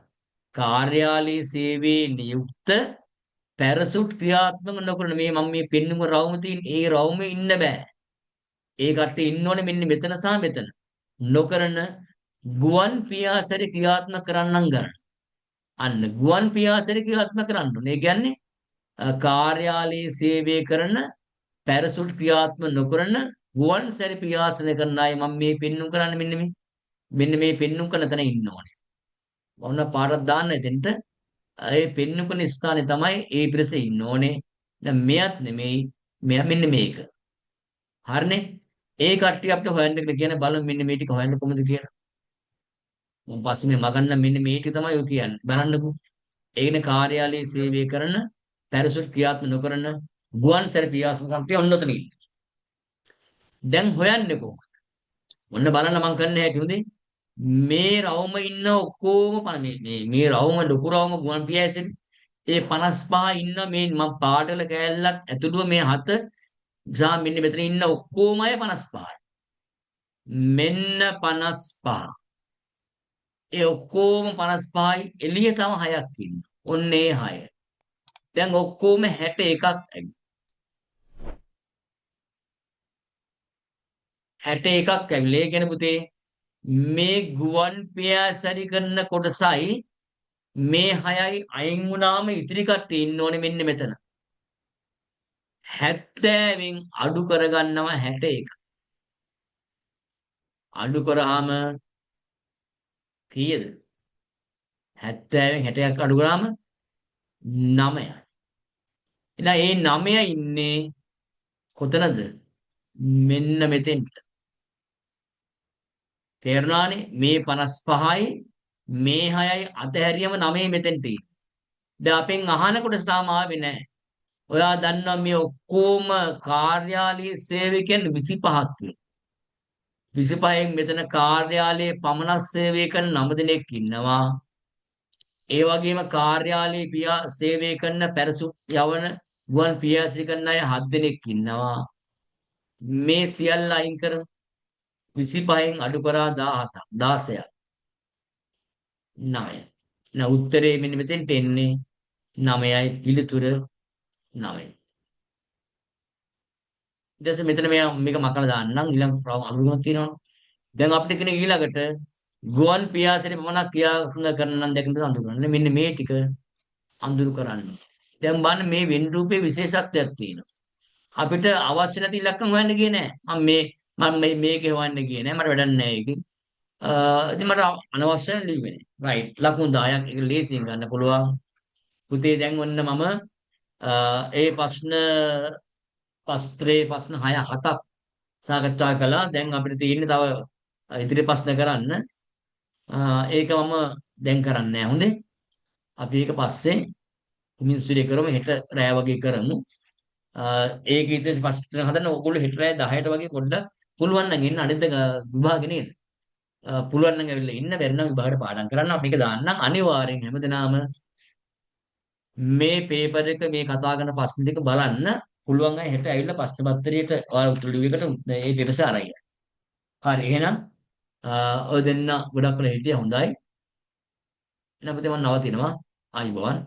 කාර්යාලයේ සේවයේ නියුක්ත පැරසුට් ක්‍රියාත්මක නොකරන මේ මම මේ පෙන්නුම රවුම තියෙන ඒ රවුමේ ඉන්න බෑ. ඒ කට්ටිය ඉන්න ඕනේ මෙන්න මෙතන සහ මෙතන. නොකරන ගුවන් පියාසරි ක්‍රියාත්මක කරන්නම් ගන්න. අන්න ගුවන් පියාසරි ක්‍රියාත්මක කරන්න ඕනේ. ඒ කියන්නේ කාර්යාලයේ සේවය කරන පැරසුට් ක්‍රියාත්මක නොකරන ගුවන් සැරි පියාසන කරන අය මම මේ පෙන්නුම් කරන්නේ මෙන්න මේ පෙන්නුම් කරන තැන ඉන්න ඕනේ. ඔන්න පාරක් දාන්න එතෙන්ට ඒ පෙන්නුම් කරන ස්ථානේ තමයි ඒ පිරිස ඉන්න ඕනේ. දැන් මෙයත් නෙමෙයි මෙයා මෙන්න මේක. හරිනේ? ඒ කට්ටිය අපිට හොයන්න කියලා කියන්නේ බලමු මෙන්න මේ ටික හොයන්න කොහොමද කියලා. මම පස්සේ මේ මගන්න මෙන්න මේ ටික තමයි ඔය කියන්නේ. බලන්නකෝ. ඒකනේ කාර්යාලයේ සේවය කරන පැරසුට් ක්‍රියාත්මක නොකරන ගුවන් සැර පියාසන කට්ටිය ඔන්න ඔතන ඉන්නේ. දැන් හොයන්නේ කොහොමද? ඔන්න බලන්න මම කරන්න හැටි හොඳේ. මේ රවුම ඉන්න ඔක්කොම මේ රවුම ලොකු රවුම ගුවන් පියාසෙදි ඒ 55 ඉන්න මේ මම පාඩවල කෑල්ලක් ඇතුළුව මේ 7 සහ මෙන්න මෙතන ඉන්න ඔක්කොම අය 55යි. මෙන්න 55. ඒ ඔක්කොම 55යි එළිය තව 6ක් ඉන්නවා. ඔන්න ඒ 6. දැන් ඔක්කොම 61ක් ඇවි. 61ක් ඇවිල්ලා. ඒ කියන්නේ පුතේ මේ ගුවන් පියාසරි කරන කොටසයි මේ 6යි අයින් වුණාම ඉතිරි කට්ටිය ඉන්න ඕනේ මෙන්න මෙතන. 70න් අඩු කරගන්නවා 61. අඩු කරාම කීයද? 70න් 61ක් අඩු කරාම 9යි. එහෙනම් ඒ 9 ඉන්නේ කොතනද? මෙන්න මෙතෙන්ට. තේරුණානේ? මේ 55යි මේ 6යි අතහැරියම 9 මෙතෙන්ට ඉන්නේ. දැන් අපෙන් අහන කොටස තාම ආවේ නැහැ. ඔයා දන්නවා මේ ඔක්කොම කාර්යාලීය සේවකයන් 25ක් කියලා. 25න් මෙතන කාර්යාලයේ පමණක් සේවය කරන 9 දෙනෙක් ඉන්නවා. ඒ වගේම කාර්යාලයේ සේවය කරන පැරසුට් යවන ගුවන් පියාසරි කරන අය 7 දෙනෙක් ඉන්නවා. මේ සියල්ල අයින් කරමු. 25න් අඩු කරා 17ක් 16ක් 9. now උත්තරේ මෙන්න මෙතෙන්ට එන්නේ 9යි පිළිතුර 9. ඊට පස්සේ මෙතන මේක මකලා දාන්නම් ඊළඟ අගුණක් තියෙනවනේ. දැන් අපිට කියන ඊළඟට ගුවන් පියාසරි පමණක් ක්‍රියාත්මක කරන නම් දැකින් අඳුරගන්න. මෙන්න මේ ටික අඳුරු කරන්න. දැන් බලන්න මේ වෙන් රූපේ විශේෂත්වයක් තියෙනවා. අපිට අවශ්‍ය නැති ඉලක්කම් හොයන්න ගියේ නෑ. මම මේකේ හොයන්න ගියේ නෑ. මට වැඩක් නෑ ඒකේ. ඉතින් මට අනවශ්‍ය ලිව්වේ නෑ. රයිට්. ලකුණු 10ක් ඒක ලේසියෙන් ගන්න පුළුවන්. පුතේ දැන් ඔන්න මම ඒ ප්‍රශ්න පස්ත්‍රේ ප්‍රශ්න 6 7ක් සාකච්ඡා කළා. දැන් අපිට තියෙන්නේ තව ඉදිරි ප්‍රශ්න කරන්න. ඒක මම දැන් කරන්නේ නෑ. හොඳේ. අපි ඒක පස්සේ මිනිස්සුරේ කරමු. හෙට රෑ වගේ කරමු. ඒක ඊට පස්සේ ප්‍රශ්න හදන්න ඕගොල්ලෝ හෙට රෑ 10ට වගේ පොඩ්ඩක් පුළුවන් නම් එන්න අනිත් විභාගෙ නේද? පුළුවන් නම් ඇවිල්ලා ඉන්න බැරි නම් විභාගයට පාඩම් කරන්න අපි ඒක දාන්නම් අනිවාර්යෙන් හැමදෙනාම මේ පේපර් එක මේ කතා කරන ප්‍රශ්න ටික බලන්න පුළුවන් අය හෙට ඇවිල්ලා ප්‍රශ්න පත්‍රයට ඔයාලා උත්තර ලියුවකට මේ පෙරස අරගෙන. හරි එහෙනම් ඔය දෙන්න ගොඩක් වෙලා හිටියා හොඳයි. එහෙනම් අපිට මම නවතිනවා. ආයිබෝවන්.